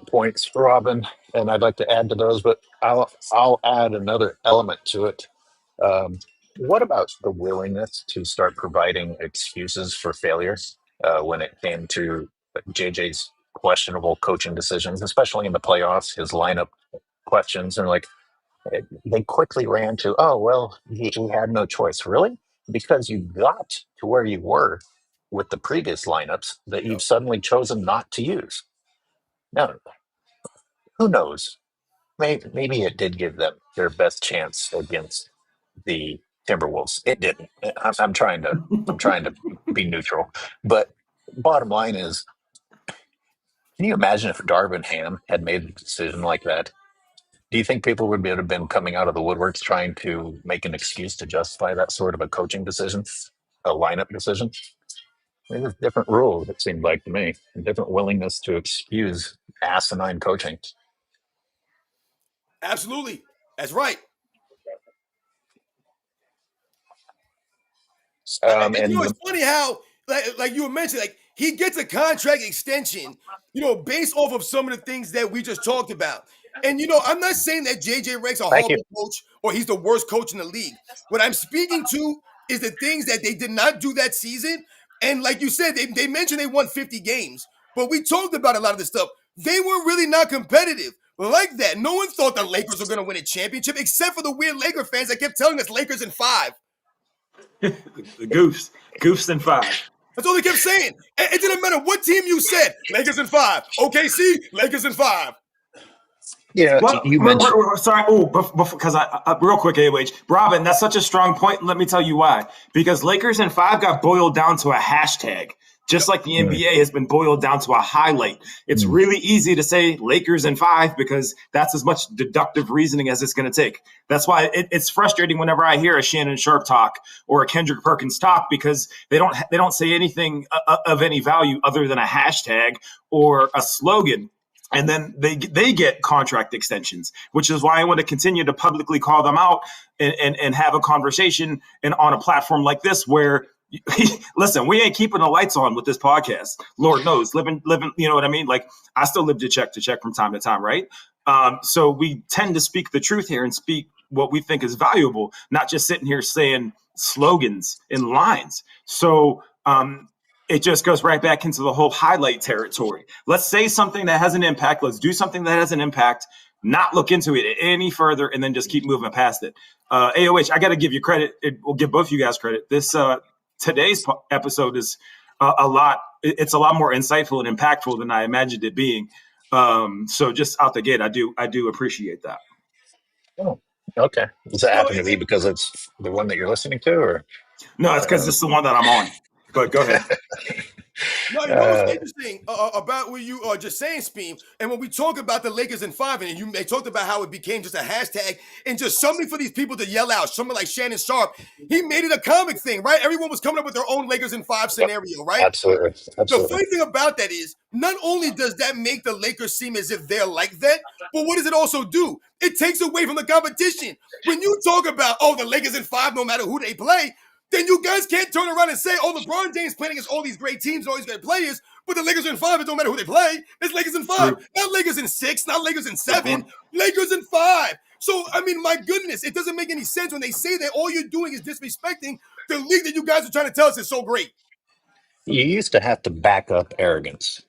points, Robin. And I'd like to add to those, but I'll add another element to it. What about the willingness to start providing excuses for failures when it came to JJ's questionable coaching decisions, especially in the playoffs, his lineup questions, and like they quickly ran to, oh well, he had no choice, really, because you got to where you were with the previous lineups that Yep. you've suddenly chosen not to use. Now, who knows? Maybe it did give them their best chance against the Timberwolves. It didn't. I'm trying to be neutral, but bottom line is, can you imagine if Darvin Ham had made a decision like that? Do you think people would have been coming out of the woodworks trying to make an excuse to justify that sort of a coaching decision, a lineup decision? There's different rules, it seemed like to me, and different willingness to excuse asinine coaching. Absolutely. That's right. And And it's funny how, like you were mentioning, like he gets a contract extension, based off of some of the things that we just talked about. And I'm not saying that JJ Redick's a thank you. horrible coach or he's the worst coach in the league. What I'm speaking to is the things that they did not do that season. And like you said, they mentioned they won 50 games, but we talked about a lot of this stuff. They were really not competitive like that. No one thought the Lakers were going to win a championship except for the weird Laker fans that kept telling us Lakers in 5. The Goofs in 5. That's all they kept saying. It didn't matter what team you said. Lakers in 5. OKC, Lakers in 5. Yeah, Well, you mentioned. sorry. Oh, because I real quick, AOH, Robin, that's such a strong point. Let me tell you why. Because Lakers in 5 got boiled down to a hashtag, just like the NBA has been boiled down to a highlight. It's really easy to say Lakers in 5 because that's as much deductive reasoning as it's going to take. That's why it's frustrating whenever I hear a Shannon Sharp talk or a Kendrick Perkins talk because they don't say anything of any value other than a hashtag or a slogan. And then they get contract extensions, which is why I want to continue to publicly call them out and have a conversation and on a platform like this where, listen, we ain't keeping the lights on with this podcast. Lord knows, living, you know what I mean? Like I still live to check from time to time, right? So we tend to speak the truth here and speak what we think is valuable, not just sitting here saying slogans and lines. So it just goes right back into the whole highlight territory. Let's say something that has an impact. Let's do something that has an impact, not look into it any further, and then just keep moving past it. AOH, I got to give you credit. We'll give both of you guys credit. This today's episode is a lot. It's a lot more insightful and impactful than I imagined it being. So just out the gate, I do appreciate that. Oh, okay. Does that happen to be because it's the one that you're listening to, or? No, it's because it's the one that I'm on. But go ahead. No, you know what's interesting about what you are just saying, Speem, and when we talk about the Lakers in 5, and they talked about how it became just a hashtag and just something for these people to yell out, someone like Shannon Sharp, he made it a comic thing, right? Everyone was coming up with their own Lakers in 5 scenario, right? Absolutely. The funny thing about that is, not only does that make the Lakers seem as if they're like that, but what does it also do? It takes away from the competition. When you talk about, the Lakers in 5, no matter who they play, then you guys can't turn around and say, LeBron James playing against all these great teams, all these great players, but the Lakers are in 5, it don't matter who they play. It's Lakers in 5, not Lakers in 6, not Lakers in 7, Lakers in 5. So, I mean, my goodness, it doesn't make any sense when they say that all you're doing is disrespecting the league that you guys are trying to tell us is so great. You used to have to back up arrogance.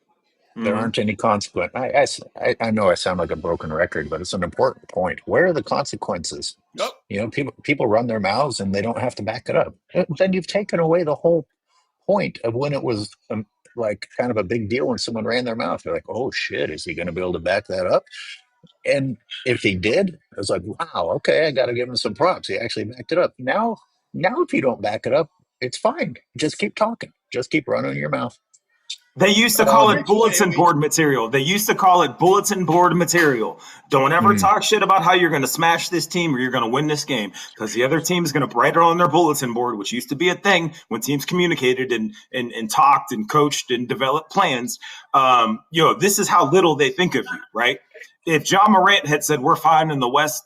There aren't any consequences. I know I sound like a broken record, but it's an important point. Where are the consequences? Yep. People run their mouths and they don't have to back it up. Then you've taken away the whole point of when it was like kind of a big deal when someone ran their mouth. They're like, oh shit, is he going to be able to back that up? And if he did, I was like, wow, okay, I got to give him some props. He actually backed it up. Now if you don't back it up, it's fine. Just keep talking. Just keep running your mouth. They used to call it bulletin board material. They used to call it bulletin board material. Don't ever talk shit about how you're going to smash this team or you're going to win this game, because the other team is going to write it on their bulletin board, which used to be a thing when teams communicated and talked and coached and developed plans. This is how little they think of you, right? If John Morant had said we're fine in the West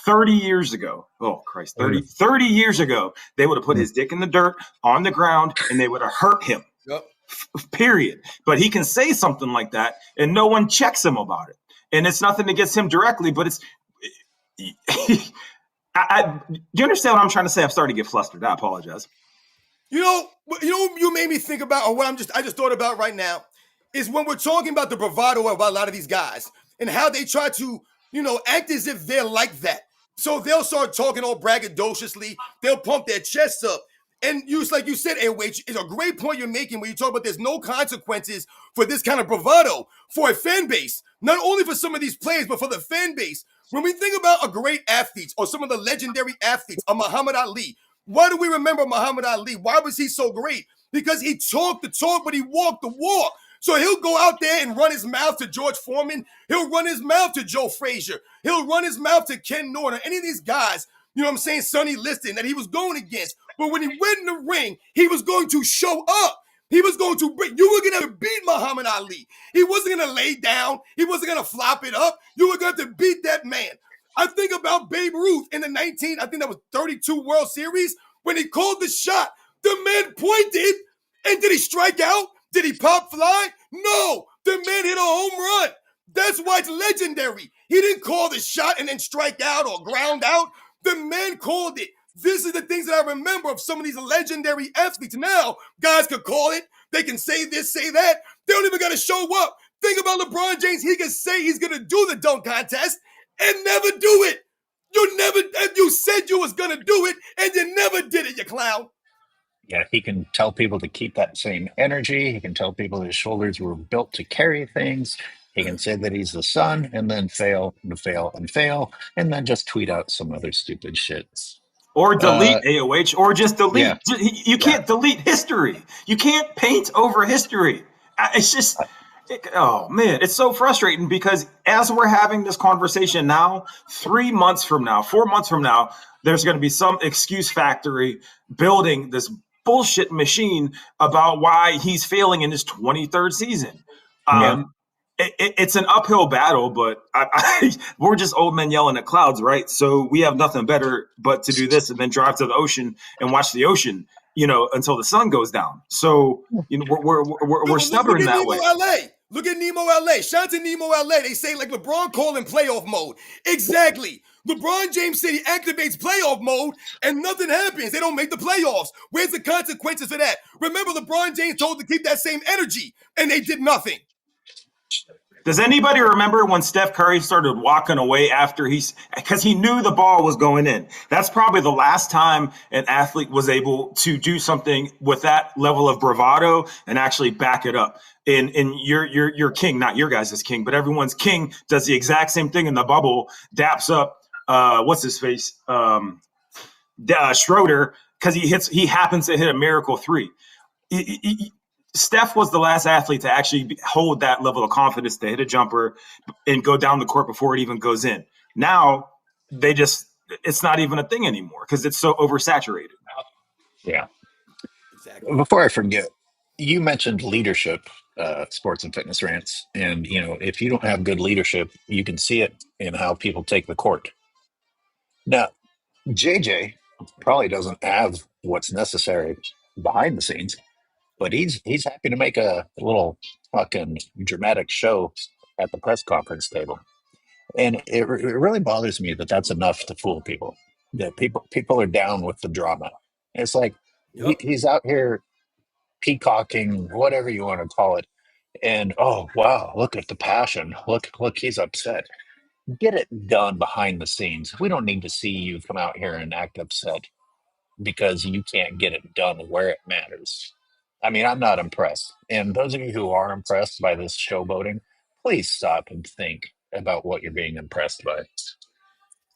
30 years ago, 30 years ago, they would have put his dick in the dirt on the ground and they would have hurt him. Yep. Period. But he can say something like that and no one checks him about it. And it's nothing against him directly, but it's do you understand what I'm trying to say? I'm starting to get flustered. I apologize. You made me think about, or what I just thought about right now, is when we're talking about the bravado about a lot of these guys and how they try to, act as if they're like that. So they'll start talking all braggadociously. They'll pump their chests up. And like you said, AOH, it's a great point you're making when you talk about there's no consequences for this kind of bravado for a fan base. Not only for some of these players, but for the fan base. When we think about a great athlete or some of the legendary athletes, a Muhammad Ali, why do we remember Muhammad Ali? Why was he so great? Because he talked the talk, but he walked the walk. So he'll go out there and run his mouth to George Foreman. He'll run his mouth to Joe Frazier. He'll run his mouth to Ken Norton, any of these guys, Sonny Liston, that he was going against. But when he went in the ring, he was going to show up. He was going to bring, you were going to beat Muhammad Ali. He wasn't going to lay down. He wasn't going to flop it up. You were going to beat that man. I think about Babe Ruth in the 32 World Series, when he called the shot. The man pointed, and did he strike out? Did he pop fly? No, the man hit a home run. That's why it's legendary. He didn't call the shot and then strike out or ground out. The man called it. This is the things that I remember of some of these legendary athletes. Now, guys can call it. They can say this, say that. They don't even got to show up. Think about LeBron James. He can say he's going to do the dunk contest and never do it. You said you was going to do it, and you never did it, you clown. Yeah, he can tell people to keep that same energy. He can tell people his shoulders were built to carry things. He can say that he's the sun and then fail and fail and fail, and then just tweet out some other stupid shit. Or delete AOH, or just delete. Yeah. You can't delete history. You can't paint over history. It's just, oh man, it's so frustrating, because as we're having this conversation now, 3 months from now, 4 months from now, there's going to be some excuse factory building this bullshit machine about why he's failing in his 23rd season. It's an uphill battle, but we're just old men yelling at clouds, right? So we have nothing better but to do this and then drive to the ocean and watch the ocean, until the sun goes down. So we're stubborn that way. Look at Nemo LA. Shout out to Nemo LA. They say like LeBron calling playoff mode. Exactly. LeBron James said he activates playoff mode and nothing happens. They don't make the playoffs. Where's the consequences of that? Remember, LeBron James told to keep that same energy, and they did nothing. Does anybody remember when Steph Curry started walking away because he knew the ball was going in? That's probably the last time an athlete was able to do something with that level of bravado and actually back it up. And your king, not your guys' king, but everyone's king does the exact same thing in the bubble, daps up, what's his face? Schroeder, because he happens to hit a miracle three. Steph was the last athlete to actually hold that level of confidence to hit a jumper and go down the court before it even goes in. Now it's not even a thing anymore because it's so oversaturated. Yeah. Exactly. Before I forget, you mentioned leadership, sports and fitness rants. And, if you don't have good leadership, you can see it in how people take the court. Now, JJ probably doesn't have what's necessary behind the scenes, but he's happy to make a little fucking dramatic show at the press conference table. And it really bothers me that that's enough to fool people. That people are down with the drama. It's like he's out here peacocking, whatever you want to call it. And oh wow, look at the passion. Look, he's upset. Get it done behind the scenes. We don't need to see you come out here and act upset because you can't get it done where it matters. I mean, I'm not impressed. And those of you who are impressed by this showboating, please stop and think about what you're being impressed by.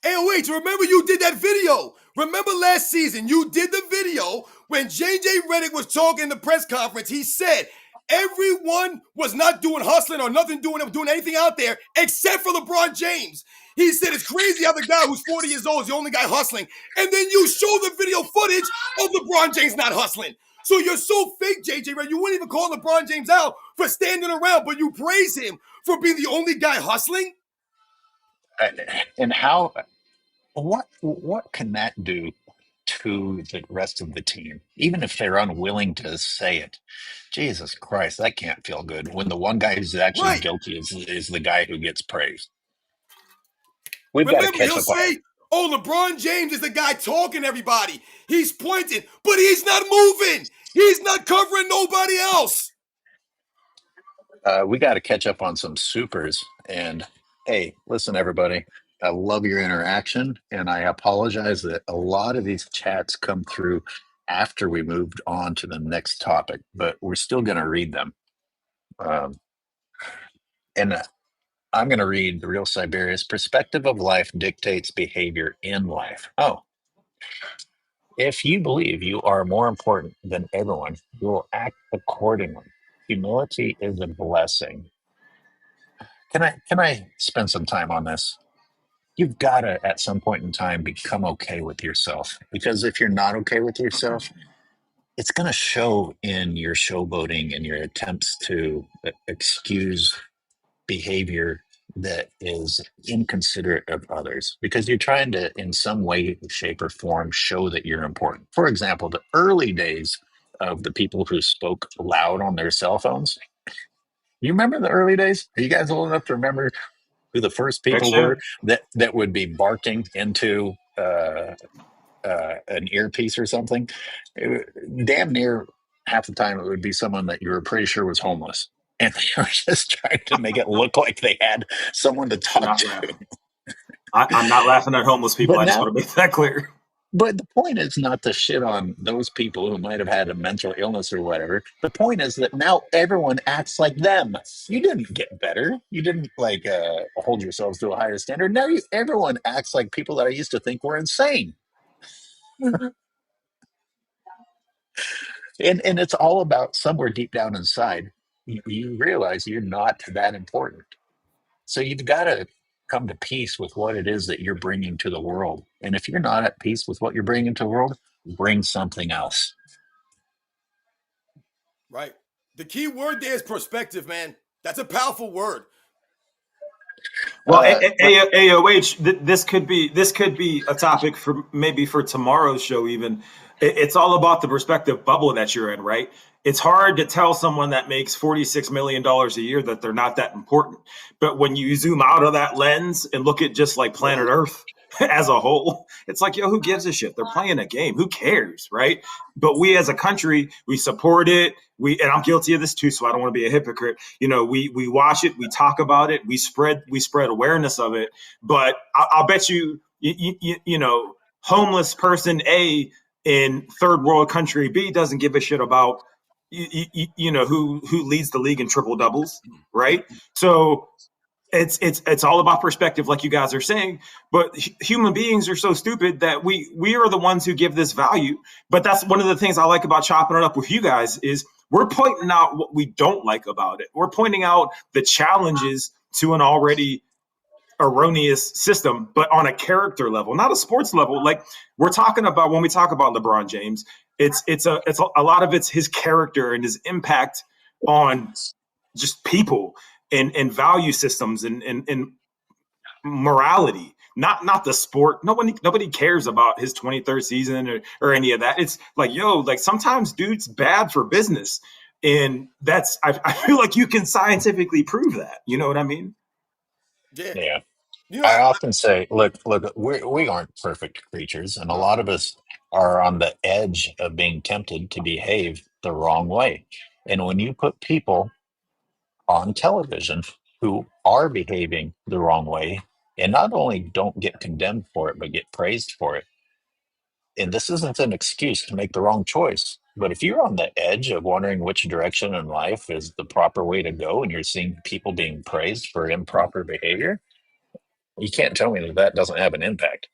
AOH, remember you did that video. Remember last season, you did the video when JJ Redick was talking in the press conference. He said, Everyone was not doing hustling or nothing doing anything out there except for LeBron James. He said it's crazy how the guy who's 40 years old is the only guy hustling. And then you show the video footage of LeBron James not hustling. So you're so fake, JJ, right? You wouldn't even call LeBron James out for standing around, but you praise him for being the only guy hustling? And what can that do to the rest of the team, even if they're unwilling to say it? Jesus Christ, that can't feel good when the one guy who's actually Right. guilty is the guy who gets praised. We've got to Remember, catch he'll up on. say, oh, LeBron James is the guy talking to everybody. He's pointing, but he's not moving. He's not covering nobody else. We got to catch up on some supers. And hey, listen, everybody, I love your interaction, and I apologize that a lot of these chats come through after we moved on to the next topic, but we're still going to read them. And I'm going to read The Real Siberius. Perspective of life dictates behavior in life. Oh, if you believe you are more important than everyone, you will act accordingly. Humility is a blessing. Can I spend some time on this? You've got to, at some point in time, become okay with yourself. Because if you're not okay with yourself, it's going to show in your showboating and your attempts to excuse behavior that is inconsiderate of others, because you're trying to, in some way, shape, or form, show that you're important. For example, the early days of the people who spoke loud on their cell phones. You remember the early days? Are you guys old enough to remember who the first Heck people yeah. were that would be barking into an earpiece or something? Damn near half the time it would be someone that you were pretty sure was homeless, and they were just trying to make it look like they had someone to Should talk not to. laugh. I'm not laughing at homeless people. But I just now, want to make that clear. but the point is not to shit on those people who might have had a mental illness or whatever. The point is that now everyone acts like them. You didn't get better. You didn't like hold yourselves to a higher standard. Now everyone acts like people that I used to think were insane. And it's all about, somewhere deep down inside, you realize you're not that important. So you've got to come to peace with what it is that you're bringing to the world. And if you're not at peace with what you're bringing to the world, bring something else. Right. The key word there is perspective, man. That's a powerful word. Well, Uh, AOH, this could be a topic for maybe for tomorrow's show. Even it's all about the perspective bubble that you're in, right? It's hard to tell someone that makes $46 million a year that they're not that important. But when you zoom out of that lens and look at just like planet Earth as a whole, it's like, yo, who gives a shit? They're playing a game. Who cares, right? But we as a country, we support it. And I'm guilty of this too, so I don't want to be a hypocrite. You know, we watch it, we talk about it, we spread awareness of it. But I'll bet you know, homeless person A in third world country B doesn't give a shit about you know who leads the league in triple doubles, right? So it's all about perspective, like you guys are saying. But human beings are so stupid that we are the ones who give this value. But that's one of the things I like about chopping it up with you guys is we're pointing out what we don't like about it. We're pointing out the challenges to an already erroneous system, but on a character level, not a sports level. Like we're talking about when we talk about LeBron James, it's a lot of it's his character and his impact on just people and value systems and morality. Not the sport. Nobody cares about his 23rd season or any of that. It's like, yo, like sometimes dude's bad for business. And that's I feel like you can scientifically prove that. You know what I mean? Yeah. yeah. You know, I often say, look, we aren't perfect creatures, and a no. lot of us are on the edge of being tempted to behave the wrong way. And when you put people on television who are behaving the wrong way, and not only don't get condemned for it, but get praised for it, and this isn't an excuse to make the wrong choice. But if you're on the edge of wondering which direction in life is the proper way to go, and you're seeing people being praised for improper behavior, you can't tell me that that doesn't have an impact.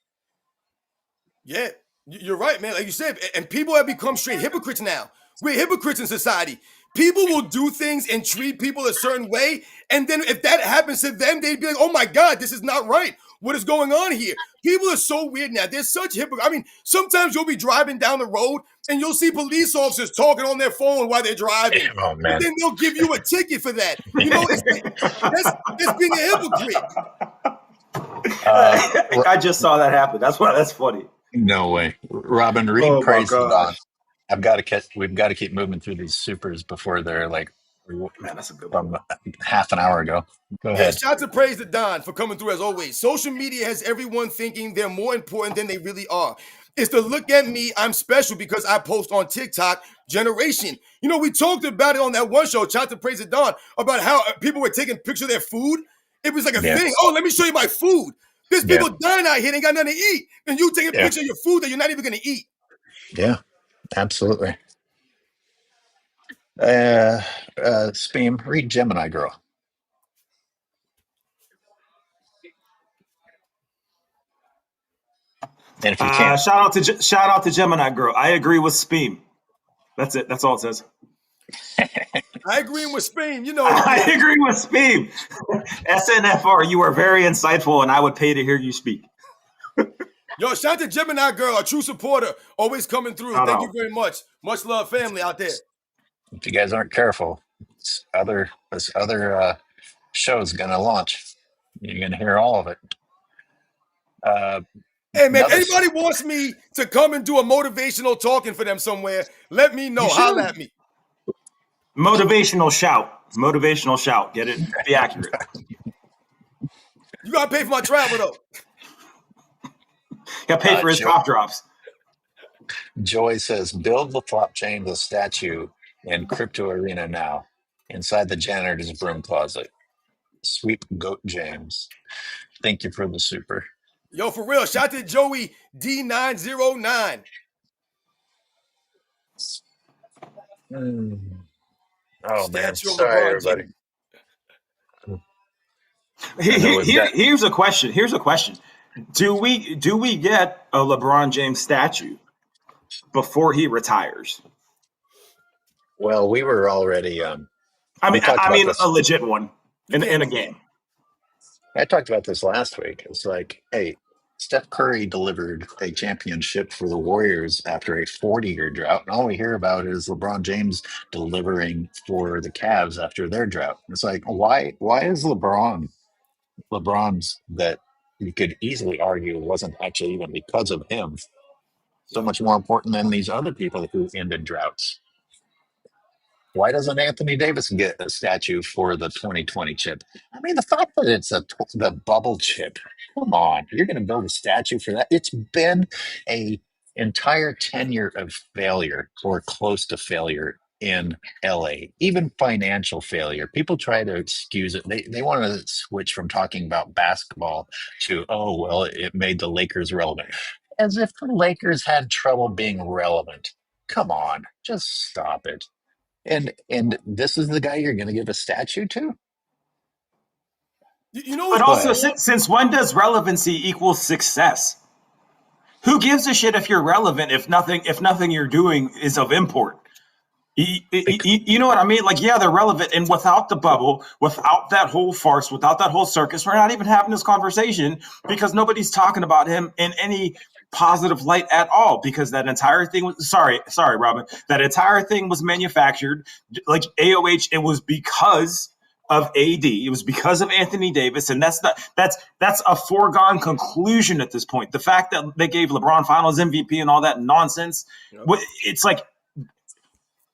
Yeah, you're right, man. Like you said, and people have become straight hypocrites now. We're hypocrites in society people will do things and treat people a certain way, and then if that happens to them, they'd be like, "Oh my God, this is not right. What is going on here?" People are so weird now. They're such hypocrites. I mean, sometimes you'll be driving down the road and you'll see police officers talking on their phone while they're driving. Oh, But man. then they'll give you a ticket for that. You know, that's being a hypocrite. I just saw that happen. That's funny. No way. Robin, read Oh my Praise the Dawn. gosh. We've got to keep moving through these supers before they're like Man, that's a good one. from half an hour ago. Go Yeah, ahead. shout to Praise the Don for coming through as always. Social media has everyone thinking they're more important than they really are. It's the look at me, I'm special because I post on TikTok generation. You know, we talked about it on that one show, shout to Praise the Don, about how people were taking pictures of their food. It was like a thing. Oh, let me show you my food. There's people dying out here, they ain't got nothing to eat. And you take a picture of your food that you're not even going to eat. Yeah, absolutely. Speam, read Gemini Girl. And if you can't, shout out to Gemini Girl. I agree with Speam. That's it. That's all it says. I agree with Spain. You know, I agree with Speam. SNFR, you are very insightful, and I would pay to hear you speak. Yo, shout out to Gemini Girl, a true supporter, always coming through. Thank you very much. Much love, family out there. if you guys aren't careful, this other show's gonna launch. You're gonna hear all of it. Hey man, if anybody wants me to come and do a motivational talking for them somewhere, let me know. Holla at me. Motivational shout. Motivational shout. Get it? Be accurate. You gotta pay for my travel though. Got to pay for his cough drops. Joy says, build the flop chain, the statue in Crypto Arena now, inside the janitor's broom closet. Sweep Goat James. Thank you for the super. Yo, for real, shout out to Joey D909. Oh, Statue man. of Sorry, LeBron everybody. Here's a question. Do we get a LeBron James statue before he retires? Well, we were already. I mean, a legit one in a game. I talked about this last week. It's like, hey, Steph Curry delivered a championship for the Warriors after a 40-year drought, and all we hear about is LeBron James delivering for the Cavs after their drought. It's like, why is LeBron's that you could easily argue wasn't actually even because of him so much more important than these other people who ended droughts? Why doesn't Anthony Davis get a statue for the 2020 chip? I mean, the fact that it's the bubble chip, come on, you're going to build a statue for that? It's been a entire tenure of failure or close to failure in LA, even financial failure. People try to excuse it. They want to switch from talking about basketball to, oh, well, it made the Lakers relevant. As if the Lakers had trouble being relevant. Come on, just stop it. And this is the guy you're going to give a statue to? You know, but also, since when does relevancy equal success? Who gives a shit if you're relevant if nothing you're doing is of import? You know what I mean? Like, yeah, they're relevant, and without the bubble, without that whole farce, without that whole circus, we're not even having this conversation because nobody's talking about him in any positive light at all, because that entire thing was sorry, Robin, that entire thing was manufactured. Like AOH, it was because of AD, it was because of Anthony Davis, and that's a foregone conclusion at this point. The fact that they gave LeBron Finals MVP and all that nonsense, it's like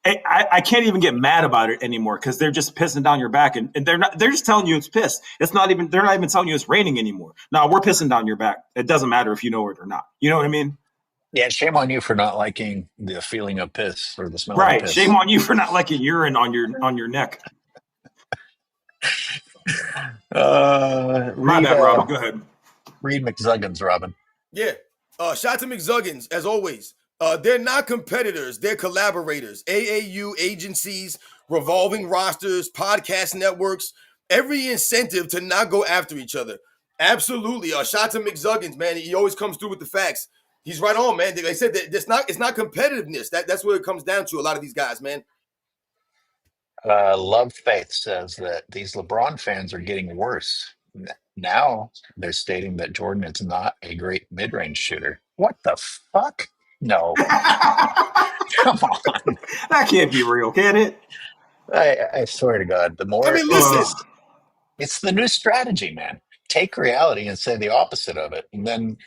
I can't even get mad about it anymore because they're just pissing down your back, and they're just telling you it's pissed. They're not even telling you it's raining anymore. No, we're pissing down your back. It doesn't matter if you know it or not. You know what I mean? Yeah, shame on you for not liking the feeling of piss or the smell of piss. Right. Shame on you for not liking urine on your neck. My bad, Robin. Go ahead. Read McZuggins, Robin. Yeah. Shout out to McZuggins, as always. They're not competitors. They're collaborators. AAU agencies, revolving rosters, podcast networks, every incentive to not go after each other. Absolutely. Shout out to McZuggins, man. He always comes through with the facts. He's right on, man. They said that it's not competitiveness. That's what it comes down to, a lot of these guys, man. Love Faith says that these LeBron fans are getting worse. Now they're stating that Jordan is not a great mid-range shooter. What the fuck? No, That come on. can't be real, can it? I swear to God, the I more mean, it's listen. Ugh. it's the new strategy, man. Take reality and say the opposite of it, and then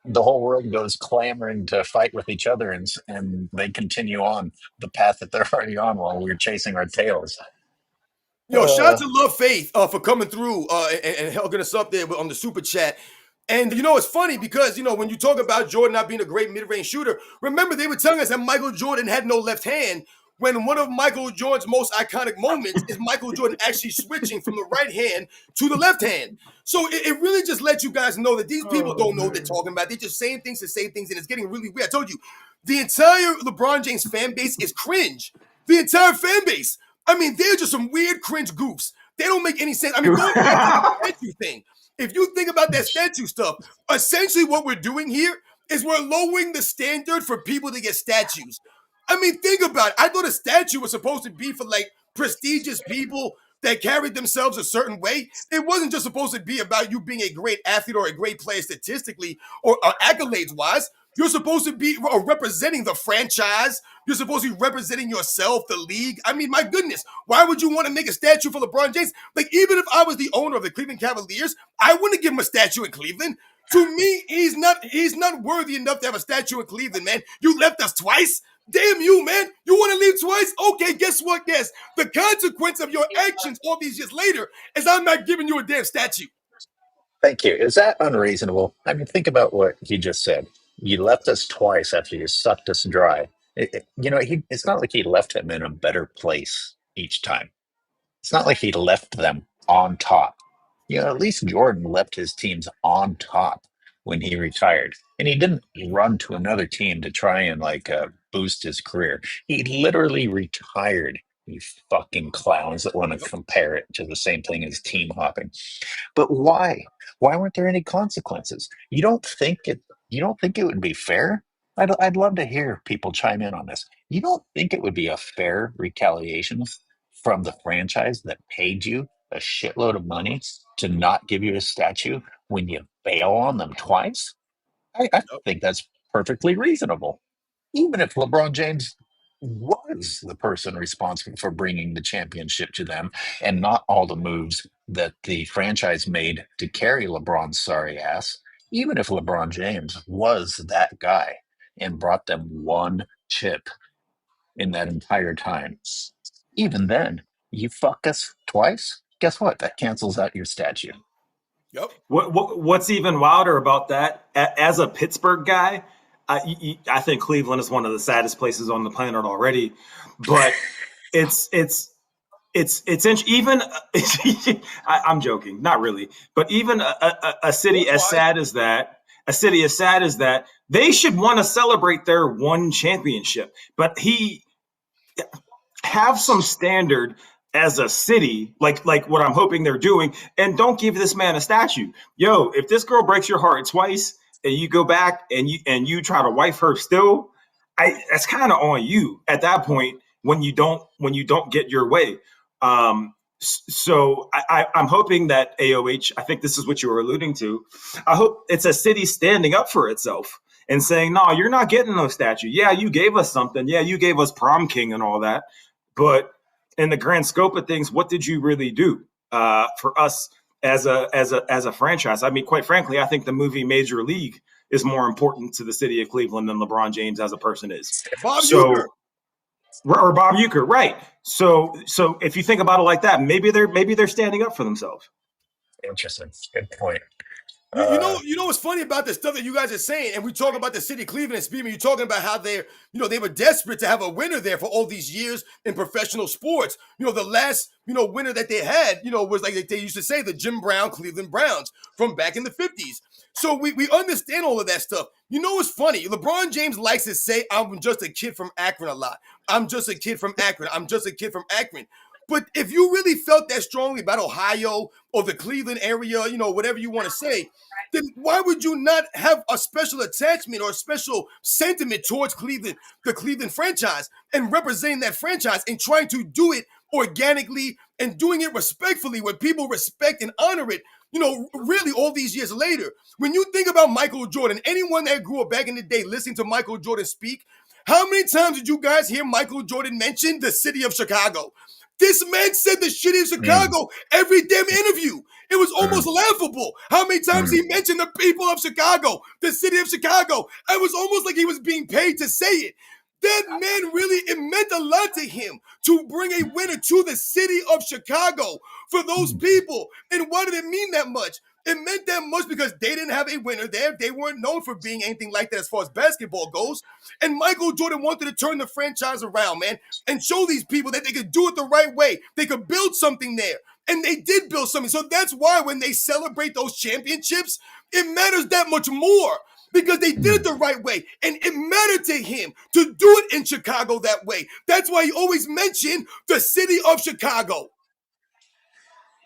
the whole world goes clamoring to fight with each other, and they continue on the path that they're already on while we're chasing our tails. Yo, shout out Uh, to Love Faith for coming through and helping us up there on the super chat. And it's funny because when you talk about Jordan not being a great mid-range shooter, remember they were telling us that Michael Jordan had no left hand. When one of Michael Jordan's most iconic moments is Michael Jordan actually switching from the right hand to the left hand. So it really just lets you guys know that these people Oh, don't know what they're talking about. They're just saying things to say things, and it's getting really weird. I told you, the entire LeBron James fan base is cringe. The entire fan base. I mean, they're just some weird cringe goofs. They don't make any sense. I mean, going back to the statue thing, if you think about that statue stuff, essentially what we're doing here is we're lowering the standard for people to get statues. I mean, think about it. I thought a statue was supposed to be for like prestigious people that carried themselves a certain way. It wasn't just supposed to be about you being a great athlete or a great player statistically or accolades wise. You're supposed to be representing the franchise. You're supposed to be representing yourself, the league. I mean, my goodness, why would you want to make a statue for LeBron James? Like, even if I was the owner of the Cleveland Cavaliers, I wouldn't give him a statue in Cleveland. To me, he's not worthy enough to have a statue in Cleveland, man. You left us twice. Damn you, man. You want to leave twice? Okay, guess what? Guess the consequence of your actions all these years later is I'm not giving you a damn statue. Thank you. Is that unreasonable? I mean, think about what he just said. You left us twice after you sucked us dry. It's not like he left him in a better place each time. It's not like he left them on top. At least Jordan left his teams on top when he retired. And he didn't run to another team to try and boost his career. He literally retired. You fucking clowns that want to Yep. compare it to the same thing as team hopping. But why? Why weren't there any consequences? You don't think it would be fair? I'd love to hear people chime in on this. You don't think it would be a fair retaliation from the franchise that paid you a shitload of money to not give you a statue when you bail on them twice? I Yep. think that's perfectly reasonable. Even if LeBron James was the person responsible for bringing the championship to them and not all the moves that the franchise made to carry LeBron's sorry ass, even if LeBron James was that guy and brought them one chip in that entire time, even then, you fuck us twice. Guess what? That cancels out your statue. Yep. What's even wilder about that? As a Pittsburgh guy, I think Cleveland is one of the saddest places on the planet already. But it's even. I'm joking, not really. But even a city as sad as that, they should want to celebrate their one championship. But he have some standard as a city, like what I'm hoping they're doing, and don't give this man a statue. Yo, if this girl breaks your heart twice and you go back and you try to wife her still, that's kind of on you at that point when you don't get your way. So I'm hoping that AOH, I think this is what you were alluding to. I hope it's a city standing up for itself and saying, no, you're not getting no statue. Yeah, you gave us something. Yeah, you gave us prom king and all that. But in the grand scope of things, what did you really do for us as a franchise? I mean, quite frankly, I think the movie Major League is more important to the city of Cleveland than LeBron James as a person is. Bob Uecker. Or Bob Uecker, right? So if you think about it like that, maybe they're standing up for themselves. Interesting. Good point. You know what's funny about the stuff that you guys are saying, and we talk about the city of Cleveland and Speedman. You're talking about how they were desperate to have a winner there for all these years in professional sports. The last winner that they had was like they used to say the Jim Brown Cleveland Browns from back in the 50s. So we understand all of that stuff. What's funny? LeBron James likes to say, "I'm just a kid from Akron" a lot. I'm just a kid from Akron. I'm just a kid from Akron. But if you really felt that strongly about Ohio or the Cleveland area, whatever you want to say, then why would you not have a special attachment or a special sentiment towards Cleveland, the Cleveland franchise, and representing that franchise and trying to do it organically and doing it respectfully where people respect and honor it, really all these years later. When you think about Michael Jordan, anyone that grew up back in the day listening to Michael Jordan speak, how many times did you guys hear Michael Jordan mention the city of Chicago? This man said the city of Chicago every damn interview. It was almost laughable how many times he mentioned the people of Chicago, the city of Chicago. It was almost like he was being paid to say it. That man really, it meant a lot to him to bring a winner to the city of Chicago for those people. And why did it mean that much? It meant that much because they didn't have a winner there. They weren't known for being anything like that as far as basketball goes. And Michael Jordan wanted to turn the franchise around, man, and show these people that they could do it the right way. They could build something there. And they did build something. So that's why when they celebrate those championships, it matters that much more because they did it the right way. And it mattered to him to do it in Chicago that way. That's why he always mentioned the city of Chicago.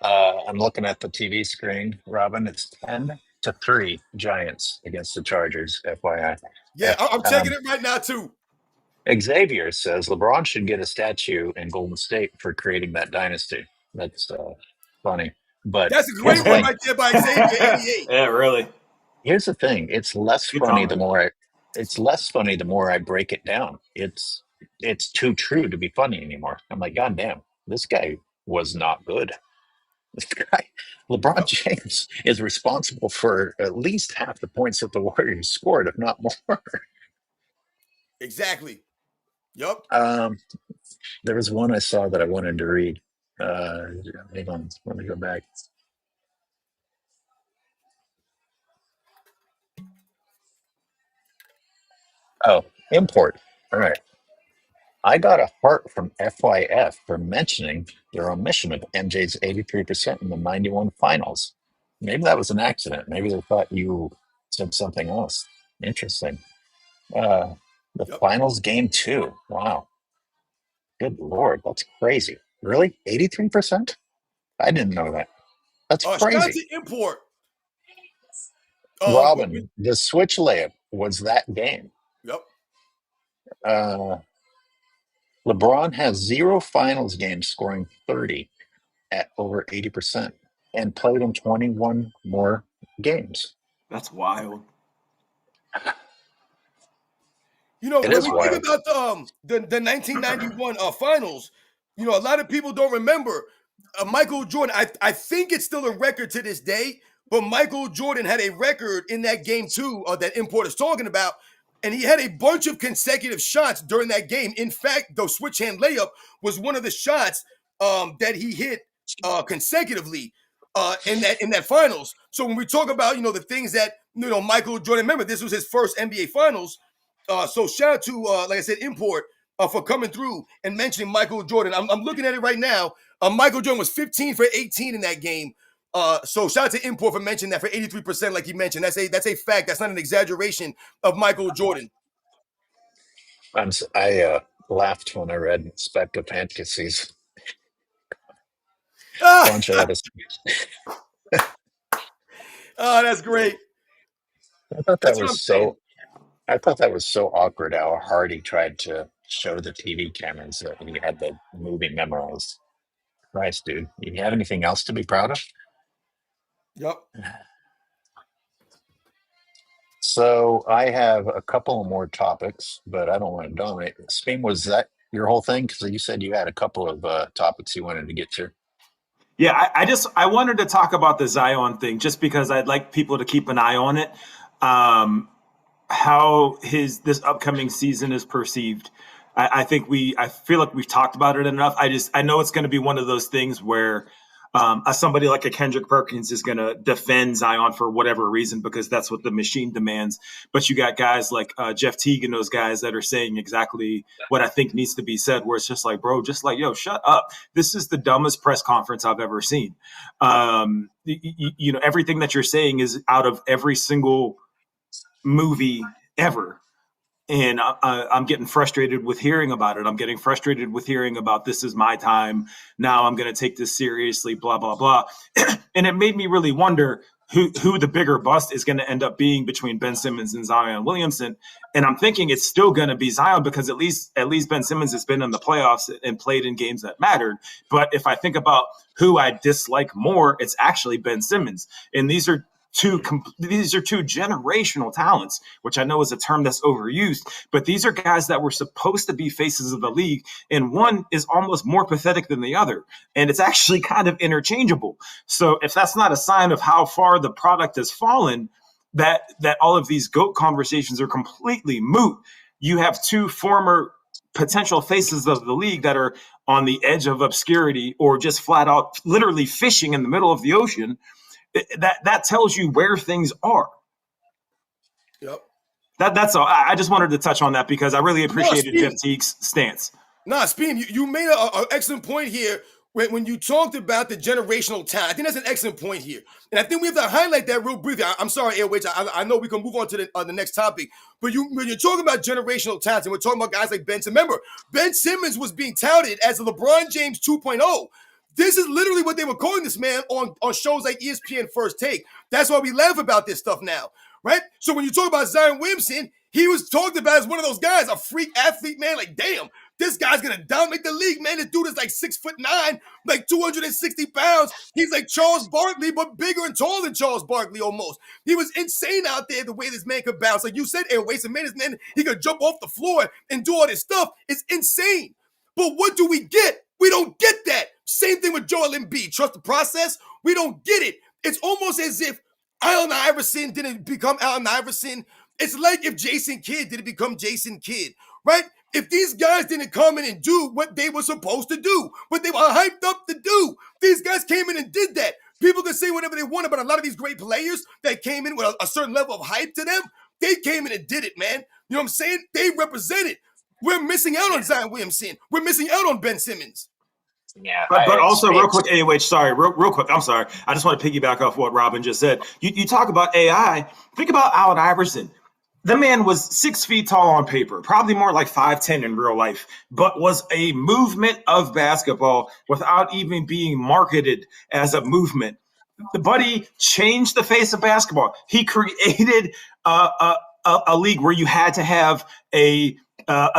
I'm looking at the TV screen, Robin. It's 10-3 Giants against the Chargers, FYI. Yeah, I'm checking it right now, too. Xavier says LeBron should get a statue in Golden State for creating that dynasty. That's funny. But that's a great one right there by Xavier 88. Yeah, really. Here's the thing. It's less funny the more I break it down. It's too true to be funny anymore. I'm like, God damn, this guy was not good. This guy, LeBron James, is responsible for at least half the points that the Warriors scored, if not more. Exactly. Yep. There was one I saw that I wanted to read. Hang on, let me go back. Oh, import. All right. I got a heart from FYF for mentioning their omission of MJ's 83% in the 91 finals. Maybe that was an accident. Maybe they thought you said something else. Interesting. The finals game 2. Wow. Good Lord. That's crazy. Really? 83%? I didn't know that. That's Shout out crazy. to import. Robin, the switch layup was that game. Yep. LeBron has 0 finals games scoring 30 at over 80% and played in 21 more games. That's wild. When we think about the 1991 finals, a lot of people don't remember Michael Jordan. I think it's still a record to this day, but Michael Jordan had a record in that game too that Import is talking about, and he had a bunch of consecutive shots during that game. In fact, the switch hand layup was one of the shots that he hit consecutively in that finals. So when we talk about the things that Michael Jordan, remember this was his first NBA finals. So shout out to like I said, Import for coming through and mentioning Michael Jordan. I'm looking at it right now. Michael Jordan was 15 for 18 in that game. So shout out to Import for mentioning that for 83%, like he mentioned. That's a fact. That's not an exaggeration of Michael Jordan. I laughed when I read Spec of Fantasies. Oh, that's great. I thought that was so awkward how hard he tried to show the TV cameras that he had the movie memorized. Christ, dude. You have anything else to be proud of? Yep. So I have a couple more topics, but I don't want to dominate. Speam, was that your whole thing? Because you said you had a couple of topics you wanted to get to. Yeah, I wanted to talk about the Zion thing just because I'd like people to keep an eye on it. How this upcoming season is perceived. I feel like we've talked about it enough. I know it's going to be one of those things where somebody like a Kendrick Perkins is going to defend Zion for whatever reason because that's what the machine demands. But you got guys like Jeff Teague and those guys that are saying exactly what I think needs to be said, where it's just like, bro, just like, yo, shut up. This is the dumbest press conference I've ever seen. Everything that you're saying is out of every single movie ever. And I'm getting frustrated with hearing about it. I'm getting frustrated with hearing about this is my time. Now I'm going to take this seriously, blah, blah, blah. And it made me really wonder, who the bigger bust is going to end up being between Ben Simmons and Zion Williamson. And I'm thinking it's still going to be Zion because at least Ben Simmons has been in the playoffs and played in games that mattered. But if I think about who I dislike more, it's actually Ben Simmons. And these are two generational talents, which I know is a term that's overused, but these are guys that were supposed to be faces of the league, and one is almost more pathetic than the other, and it's actually kind of interchangeable. So if that's not a sign of how far the product has fallen, that all of these GOAT conversations are completely moot. You have two former potential faces of the league that are on the edge of obscurity or just flat out literally fishing in the middle of the ocean. That tells you where things are. Yep. That's all. I just wanted to touch on that because I really appreciated Jeff Teague's stance. Speed, you made an excellent point here when you talked about the generational talent. I think that's an excellent point here. And I think we have to highlight that real briefly. I'm sorry, AOH. I know we can move on to the next topic. But when you're talking about generational talent, and we're talking about guys like Ben Simmons. Remember, Ben Simmons was being touted as a LeBron James 2.0. This is literally what they were calling this man on shows like ESPN First Take. That's why we laugh about this stuff now, right? So when you talk about Zion Williamson, he was talked about as one of those guys, a freak athlete, man. Like, damn, this guy's going to dominate the league, man. This dude is like 6'9", like 260 pounds. He's like Charles Barkley, but bigger and taller than Charles Barkley almost. He was insane out there the way this man could bounce. Like you said, Airways, man, this man, he could jump off the floor and do all this stuff. It's insane. But what do we get? We don't get that. Same thing with Joel Embiid. Trust the process. We don't get it. It's almost as if Allen Iverson didn't become Allen Iverson. It's like if Jason Kidd didn't become Jason Kidd, right? If these guys didn't come in and do what they were supposed to do, what they were hyped up to do, these guys came in and did that. People can say whatever they want about a lot of these great players that came in with a certain level of hype to them. They came in and did it, man. You know what I'm saying? They represented. We're missing out on Zion Williamson. We're missing out on Ben Simmons. Yeah, but also real quick, AOH, sorry, real quick, I'm sorry. I just want to piggyback off what Robin just said. You talk about AI. Think about Allen Iverson. The man was 6 feet tall on paper, probably more like 5'10" in real life, but was a movement of basketball without even being marketed as a movement. The buddy changed the face of basketball. He created a league where you had to have a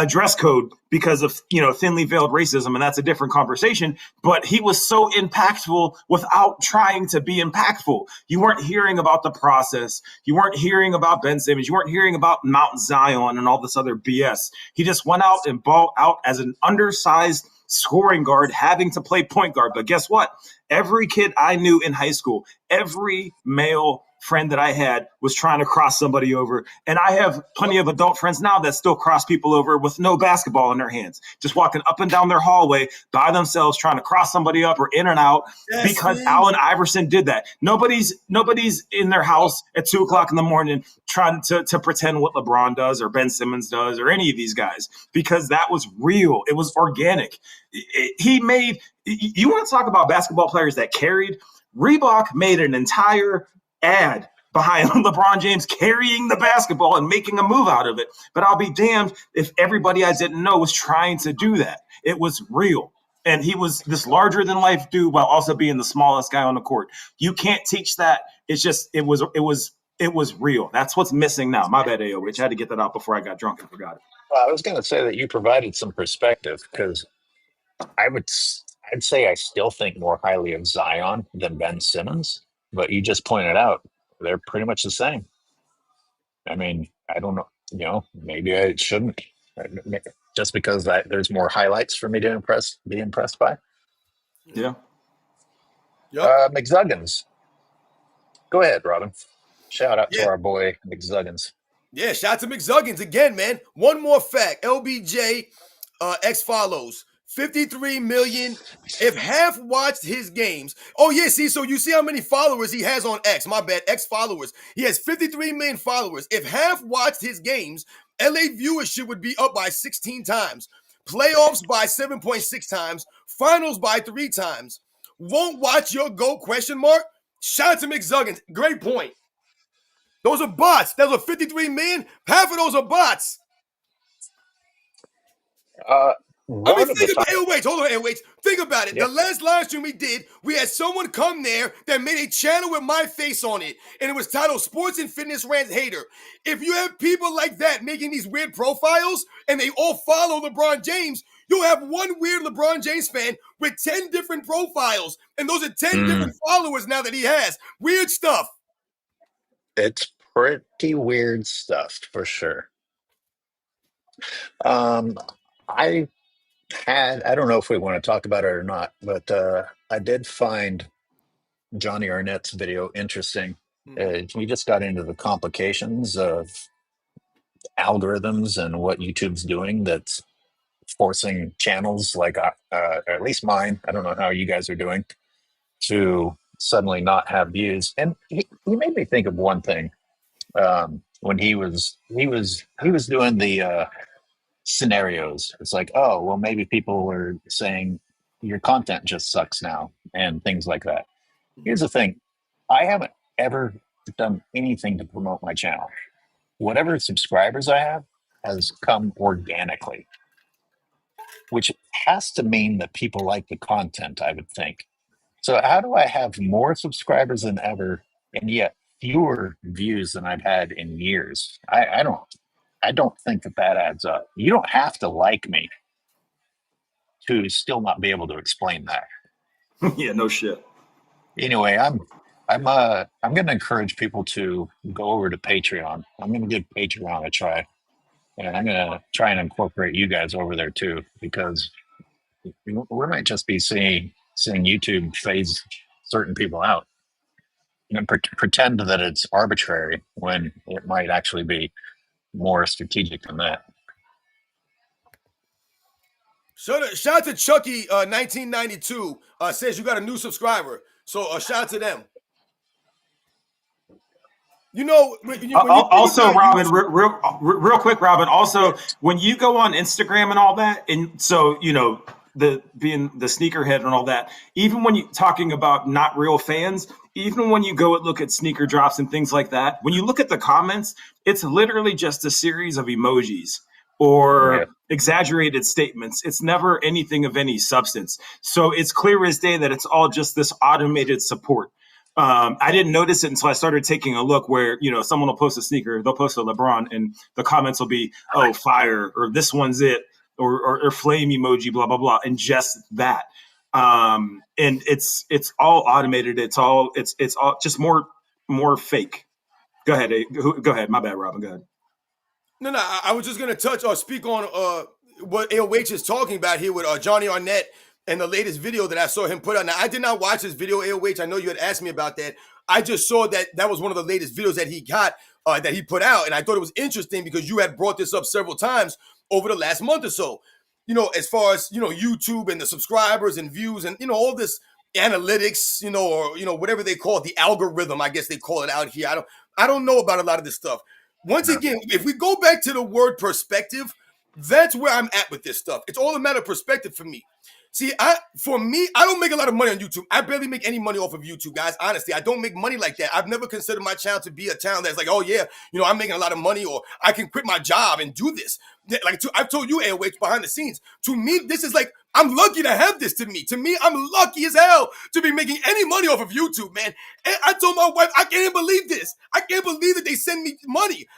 dress code because of thinly veiled racism, and that's a different conversation. But he was so impactful without trying to be impactful. You weren't hearing about the process. You weren't hearing about Ben Simmons. You weren't hearing about Mount Zion and all this other BS. He just went out and balled out as an undersized scoring guard, having to play point guard. But guess what? Every kid I knew in high school, every male friend that I had was trying to cross somebody over. And I have plenty of adult friends now that still cross people over with no basketball in their hands, just walking up and down their hallway by themselves, trying to cross somebody up or in and out because Allen Iverson did that. Nobody's in their house at 2:00 in the morning trying to pretend what LeBron does or Ben Simmons does or any of these guys, because that was real. It was organic. You want to talk about basketball players that carried? Reebok made an entire ad behind LeBron James carrying the basketball and making a move out of it. But I'll be damned if everybody I didn't know was trying to do that. It was real. And he was this larger than life dude while also being the smallest guy on the court. You can't teach that. It's just, it was real. That's what's missing now. My bad, AOH. I had to get that out before I got drunk and forgot it. Well, I was going to say that you provided some perspective because I'd say I still think more highly of Zion than Ben Simmons, but you just pointed out they're pretty much the same. I mean, I don't know, maybe I shouldn't, just because there's more highlights for me to be impressed by. Yeah. McZuggins. Go ahead, Robin. Shout out to our boy McZuggins. Yeah, shout out to McZuggins again, man. One more fact. LBJ X follows 53 million. If half watched his games. Oh, yeah, so you see how many followers he has on X. My bad, X followers. He has 53 million followers. If half watched his games, LA viewership would be up by 16 times. Playoffs by 7.6 times. Finals by 3 times. Won't watch your GOAT? ? Shout out to McZuggins. Great point. Those are bots. Those are 53 million. Half of those are bots. I mean, One of the think top. about AOH. Hold on, AOH. Think about it. Yeah. The last live stream we did, we had someone come there that made a channel with my face on it, and it was titled Sports and Fitness Rants Hater. If you have people like that making these weird profiles and they all follow LeBron James, you'll have one weird LeBron James fan with 10 different profiles, and those are 10 different followers now that he has. Weird stuff. It's pretty weird stuff for sure. Um, I I don't know if we want to talk about it or not, but I did find Johnny Arnett's video interesting. We just got into the complications of algorithms and what YouTube's doing that's forcing channels like, at least mine, I don't know how you guys are doing, to suddenly not have views. And he made me think of one thing. When he was doing the scenarios. It's like, oh, well, maybe people were saying your content just sucks now and things like that. Here's the thing. I haven't ever done anything to promote my channel. Whatever subscribers I have has come organically, which has to mean that people like the content, I would think. So how do I have more subscribers than ever and yet fewer views than I've had in years? I don't think that adds up. You don't have to like me to still not be able to explain that. Yeah, no shit. Anyway, I'm going to encourage people to go over to Patreon. I'm going to give Patreon a try, and I'm going to try and incorporate you guys over there too, because we might just be seeing YouTube phase certain people out and pretend that it's arbitrary when it might actually be more strategic than that. Shout out to Chucky 1992 says you got a new subscriber. So shout out to them. You know, when you also, Robin, YouTube, real quick, Robin. Also, when you go on Instagram and all that, and so being the sneakerhead and all that, even when you talking about not real fans, even when you go and look at sneaker drops and things like that, when you look at the comments, it's literally just a series of emojis or exaggerated statements. It's never anything of any substance. So it's clear as day that it's all just this automated support. I didn't notice it until I started taking a look where, someone will post a sneaker, they'll post a LeBron, and the comments will be, oh, fire, or this one's it, or flame emoji, blah, blah, blah, and just that. And it's all automated. It's all just more fake. Go ahead. My bad, Robin. Go ahead. No, I was just gonna touch or speak on what AOH is talking about here with Johnny Arnett and the latest video that I saw him put out. Now, I did not watch this video, AOH. I know you had asked me about that. I just saw that was one of the latest videos that he got that he put out, and I thought it was interesting because you had brought this up several times over the last month or so. As far as YouTube and the subscribers and views and all this analytics, or whatever they call it, the algorithm, I guess they call it out here. I don't know about a lot of this stuff. Once again, if we go back to the word perspective, that's where I'm at with this stuff. It's all a matter of perspective for me. See, I don't make a lot of money on YouTube. I barely make any money off of YouTube, guys. Honestly, I don't make money like that. I've never considered my channel to be a channel that's like, oh yeah, I'm making a lot of money, or I can quit my job and do this. Like I've told you, AOH, behind the scenes. To me, this is like, I'm lucky to have this. To me, I'm lucky as hell to be making any money off of YouTube, man. And I told my wife, I can't even believe this. I can't believe that they send me money.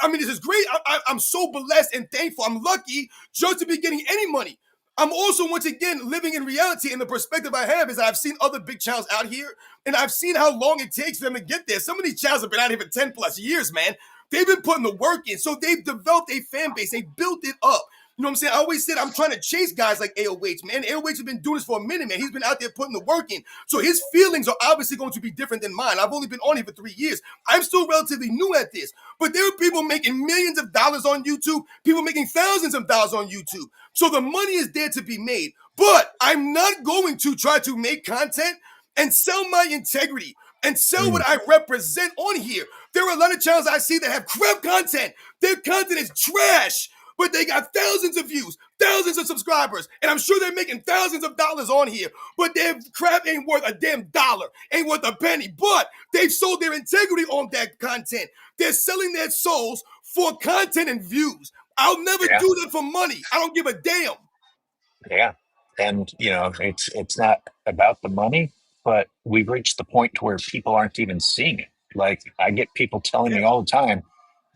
I mean, this is great. I'm so blessed and thankful. I'm lucky just to be getting any money. I'm also, once again, living in reality, and the perspective I have is that I've seen other big channels out here, and I've seen how long it takes for them to get there. Some of these channels have been out here for 10 plus years, man. They've been putting the work in, so they've developed a fan base. They built it up. You know what I'm saying? I always said I'm trying to chase guys like AOH, man. AOH has been doing this for a minute, man. He's been out there putting the work in. So his feelings are obviously going to be different than mine. I've only been on here for 3 years. I'm still relatively new at this. But there are people making millions of dollars on YouTube, people making thousands of dollars on YouTube. So the money is there to be made. But I'm not going to try to make content and sell my integrity and sell what I represent on here. There are a lot of channels I see that have crap content. Their content is trash, but they got thousands of views, thousands of subscribers, and I'm sure they're making thousands of dollars on here, but their crap ain't worth a damn dollar, ain't worth a penny, but they've sold their integrity on that content. They're selling their souls for content and views. I'll never do that for money. I don't give a damn. Yeah. And it's not about the money, but we've reached the point to where people aren't even seeing it. Like I get people telling Yeah. me all the time,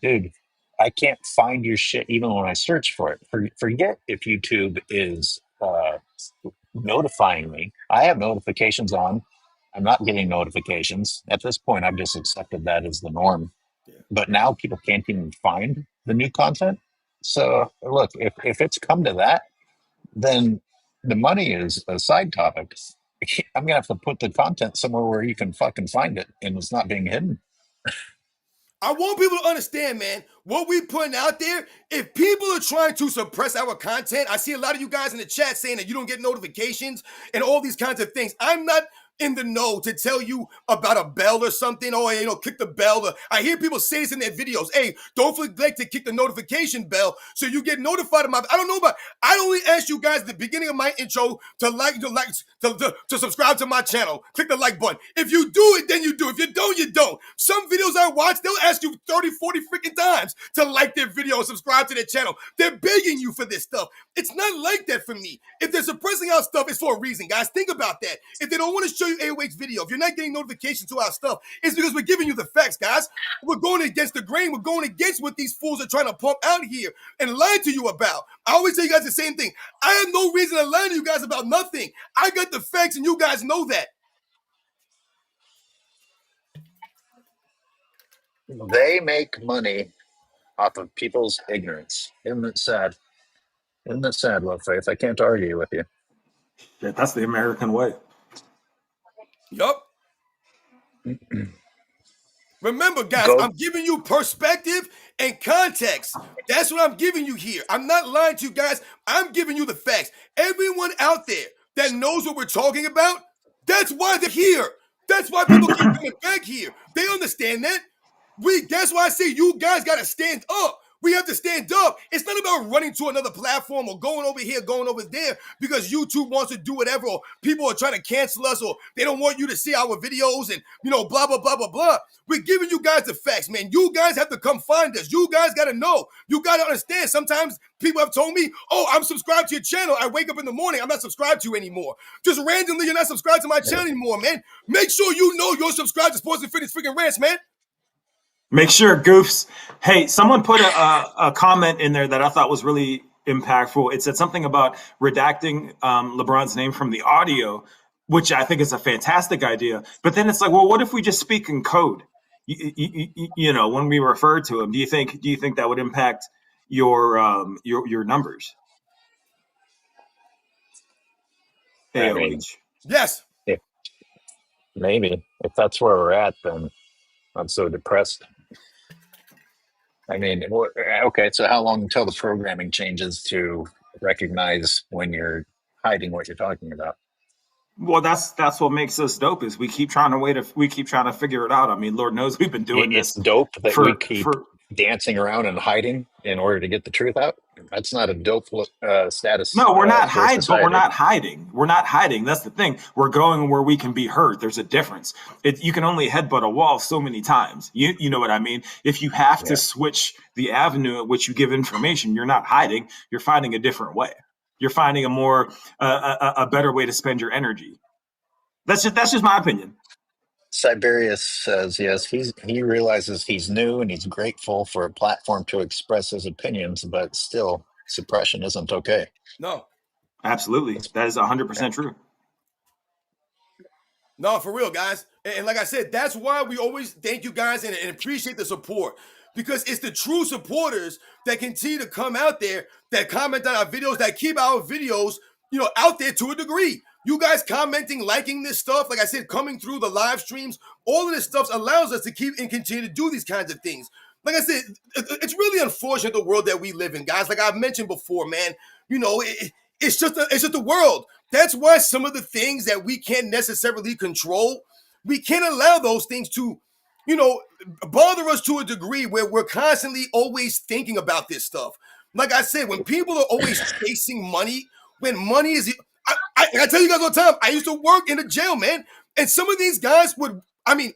dude, I can't find your shit even when I search for it. Forget if YouTube is notifying me. I have notifications on. I'm not getting notifications. At this point, I've just accepted that as the norm. Yeah. But now people can't even find the new content. So look, if it's come to that, then the money is a side topic. I'm gonna have to put the content somewhere where you can fucking find it and it's not being hidden. I want people to understand, man, what we putting out there. If people are trying to suppress our content, I see a lot of you guys in the chat saying that you don't get notifications and all these kinds of things. I'm not in the know to tell you about a bell or something, or click the bell. I hear people say this in their videos. Hey, don't forget to click the notification bell so you get notified of my. I don't know about. I only asked you guys at the beginning of my intro to subscribe to my channel. Click the like button. If you do it, then you do. If you don't, you don't. Some videos I watch, they'll ask you 30, 40 freaking times to like their video and subscribe to their channel. They're begging you for this stuff. It's not like that for me. If they're suppressing our stuff, it's for a reason, guys. Think about that. If they don't want to show you AOH video, if you're not getting notifications to our stuff, it's because we're giving you the facts, guys. We're going against the grain. We're going against what these fools are trying to pump out here and lie to you about. I always tell you guys the same thing. I have no reason to lie to you guys about nothing. I got the facts, and you guys know that. They make money off of people's ignorance. Isn't it sad? Isn't it sad, Love Faith? I can't argue with you. Yeah, that's the American way. Yup. Remember, guys, Go. I'm giving you perspective and context. That's what I'm giving you here. I'm not lying to you guys. I'm giving you the facts. Everyone out there that knows what we're talking about, that's why they're here. That's why people keep coming back here. They understand that. That's why I say you guys got to stand up. We have to stand up. It's not about running to another platform or going over here, going over there because YouTube wants to do whatever, or people are trying to cancel us, or they don't want you to see our videos and, blah, blah, blah, blah, blah. We're giving you guys the facts, man. You guys have to come find us. You guys got to know. You got to understand. Sometimes people have told me, oh, I'm subscribed to your channel. I wake up in the morning. I'm not subscribed to you anymore. Just randomly, you're not subscribed to my channel anymore, man. Make sure you know you're subscribed to Sports and Fitness freaking Rants, man. Make sure, goofs. Hey, someone put a comment in there that I thought was really impactful. It said something about redacting LeBron's name from the audio, which I think is a fantastic idea. But then it's like, well, what if we just speak in code? When we refer to him, do you think that would impact your numbers? I mean, AOH. Yes. maybe if that's where we're at, then I'm so depressed. I mean, okay, so how long until the programming changes to recognize when you're hiding what you're talking about? Well, that's what makes us dope is we keep trying to figure it out. I mean, Lord knows we've been doing It's this dope that we keep for dancing around and hiding in order to get the truth out. That's not a dope status. No, we're not for hiding, but we're society. not hiding. We're not hiding. That's the thing. We're going where we can be heard. There's a difference. You can only headbutt a wall so many times. You know what I mean? If you have to switch the avenue at which you give information, you're not hiding. You're finding a different way. You're finding a better way to spend your energy. That's just my opinion. Siberius says yes. He realizes he's new and he's grateful for a platform to express his opinions, but still, suppression isn't okay. No. Absolutely, that is 100% true. No, for real, guys. And like I said, that's why we always thank you guys and appreciate the support. Because it's the true supporters that continue to come out there, that comment on our videos, that keep our videos, out there to a degree. You guys commenting, liking this stuff, like I said, coming through the live streams, all of this stuff allows us to keep and continue to do these kinds of things. Like I said, it's really unfortunate the world that we live in, guys. Like I've mentioned before, man, it's just the world. That's why some of the things that we can't necessarily control, we can't allow those things to, bother us to a degree where we're constantly always thinking about this stuff. Like I said, when people are always chasing money, when money is, I tell you guys all the time, I used to work in a jail, man. And some of these guys would,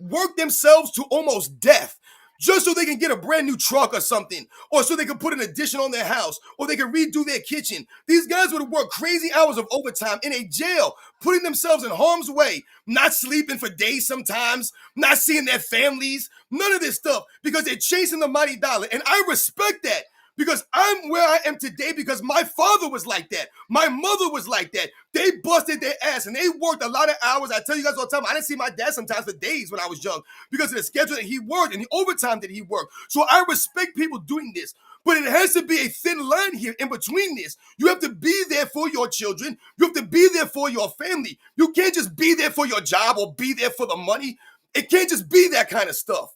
work themselves to almost death just so they can get a brand new truck or something, or so they can put an addition on their house, or they can redo their kitchen. These guys would work crazy hours of overtime in a jail, putting themselves in harm's way, not sleeping for days sometimes, not seeing their families, none of this stuff, because they're chasing the mighty dollar. And I respect that. Because I'm where I am today because my father was like that. My mother was like that. They busted their ass and they worked a lot of hours. I tell you guys all the time, I didn't see my dad sometimes for days when I was young because of the schedule that he worked and the overtime that he worked. So I respect people doing this. But it has to be a thin line here in between this. You have to be there for your children. You have to be there for your family. You can't just be there for your job or be there for the money. It can't just be that kind of stuff.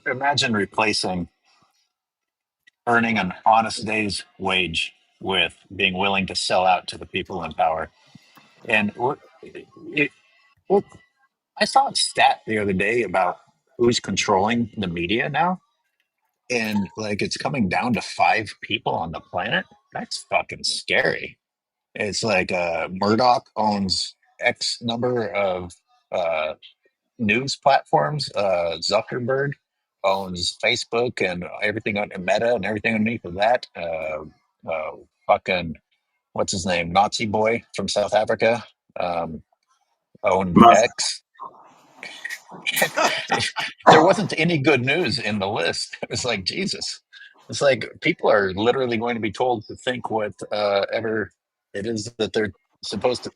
Imagine replacing earning an honest day's wage with being willing to sell out to the people in power. And I saw a stat the other day about who's controlling the media now, and like it's coming down to 5 people on the planet. That's fucking scary. It's like Murdoch owns X number of uh, news platforms. Zuckerberg owns Facebook and everything on Meta and everything underneath of that. Fucking what's his name? Nazi boy from South Africa owned Musk. X. There wasn't any good news in the list. It was like Jesus. It's like people are literally going to be told to think what ever it is that they're supposed to.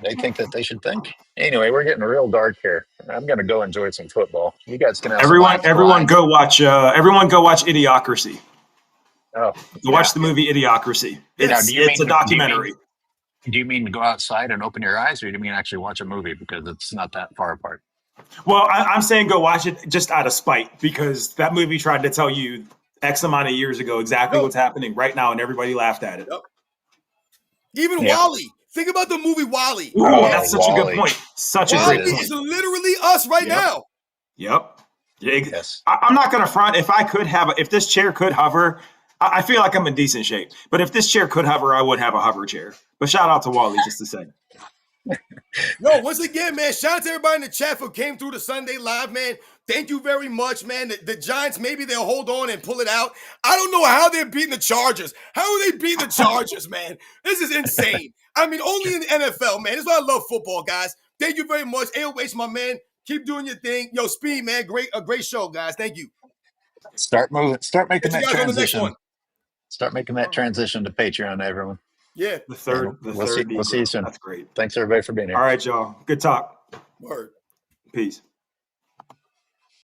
They think that they should think. Anyway, we're getting real dark here. I'm going to go enjoy some football. You guys can have some Everyone go watch Idiocracy. Oh, Go watch the movie Idiocracy. It's a documentary. Do you mean go outside and open your eyes, or do you mean actually watch a movie because it's not that far apart? Well, I'm saying go watch it just out of spite because that movie tried to tell you X amount of years ago exactly what's happening right now, and everybody laughed at it. Even WALL-E. Think about the movie WALL-E. Oh, that's such a good point. Such a great point. Is literally us right now. Yep. Yes. I'm not going to front. If this chair could hover, I feel like I'm in decent shape. But if this chair could hover, I would have a hover chair. But shout out to WALL-E just to say. No, once again, man, shout out to everybody in the chat who came through the Sunday Live, man. Thank you very much, man. The Giants, maybe they'll hold on and pull it out. I don't know how they're beating the Chargers. How are they beating the Chargers, man? This is insane. I mean, only in the NFL, man. That's why I love football, guys. Thank you very much. AOH, my man. Keep doing your thing. Yo, Speed, man. A great show, guys. Thank you. Start moving. Start making that transition. Start making that transition to Patreon, everyone. Yeah. We'll see you soon. That's great. Thanks, everybody, for being here. All right, y'all. Good talk. Word. Peace.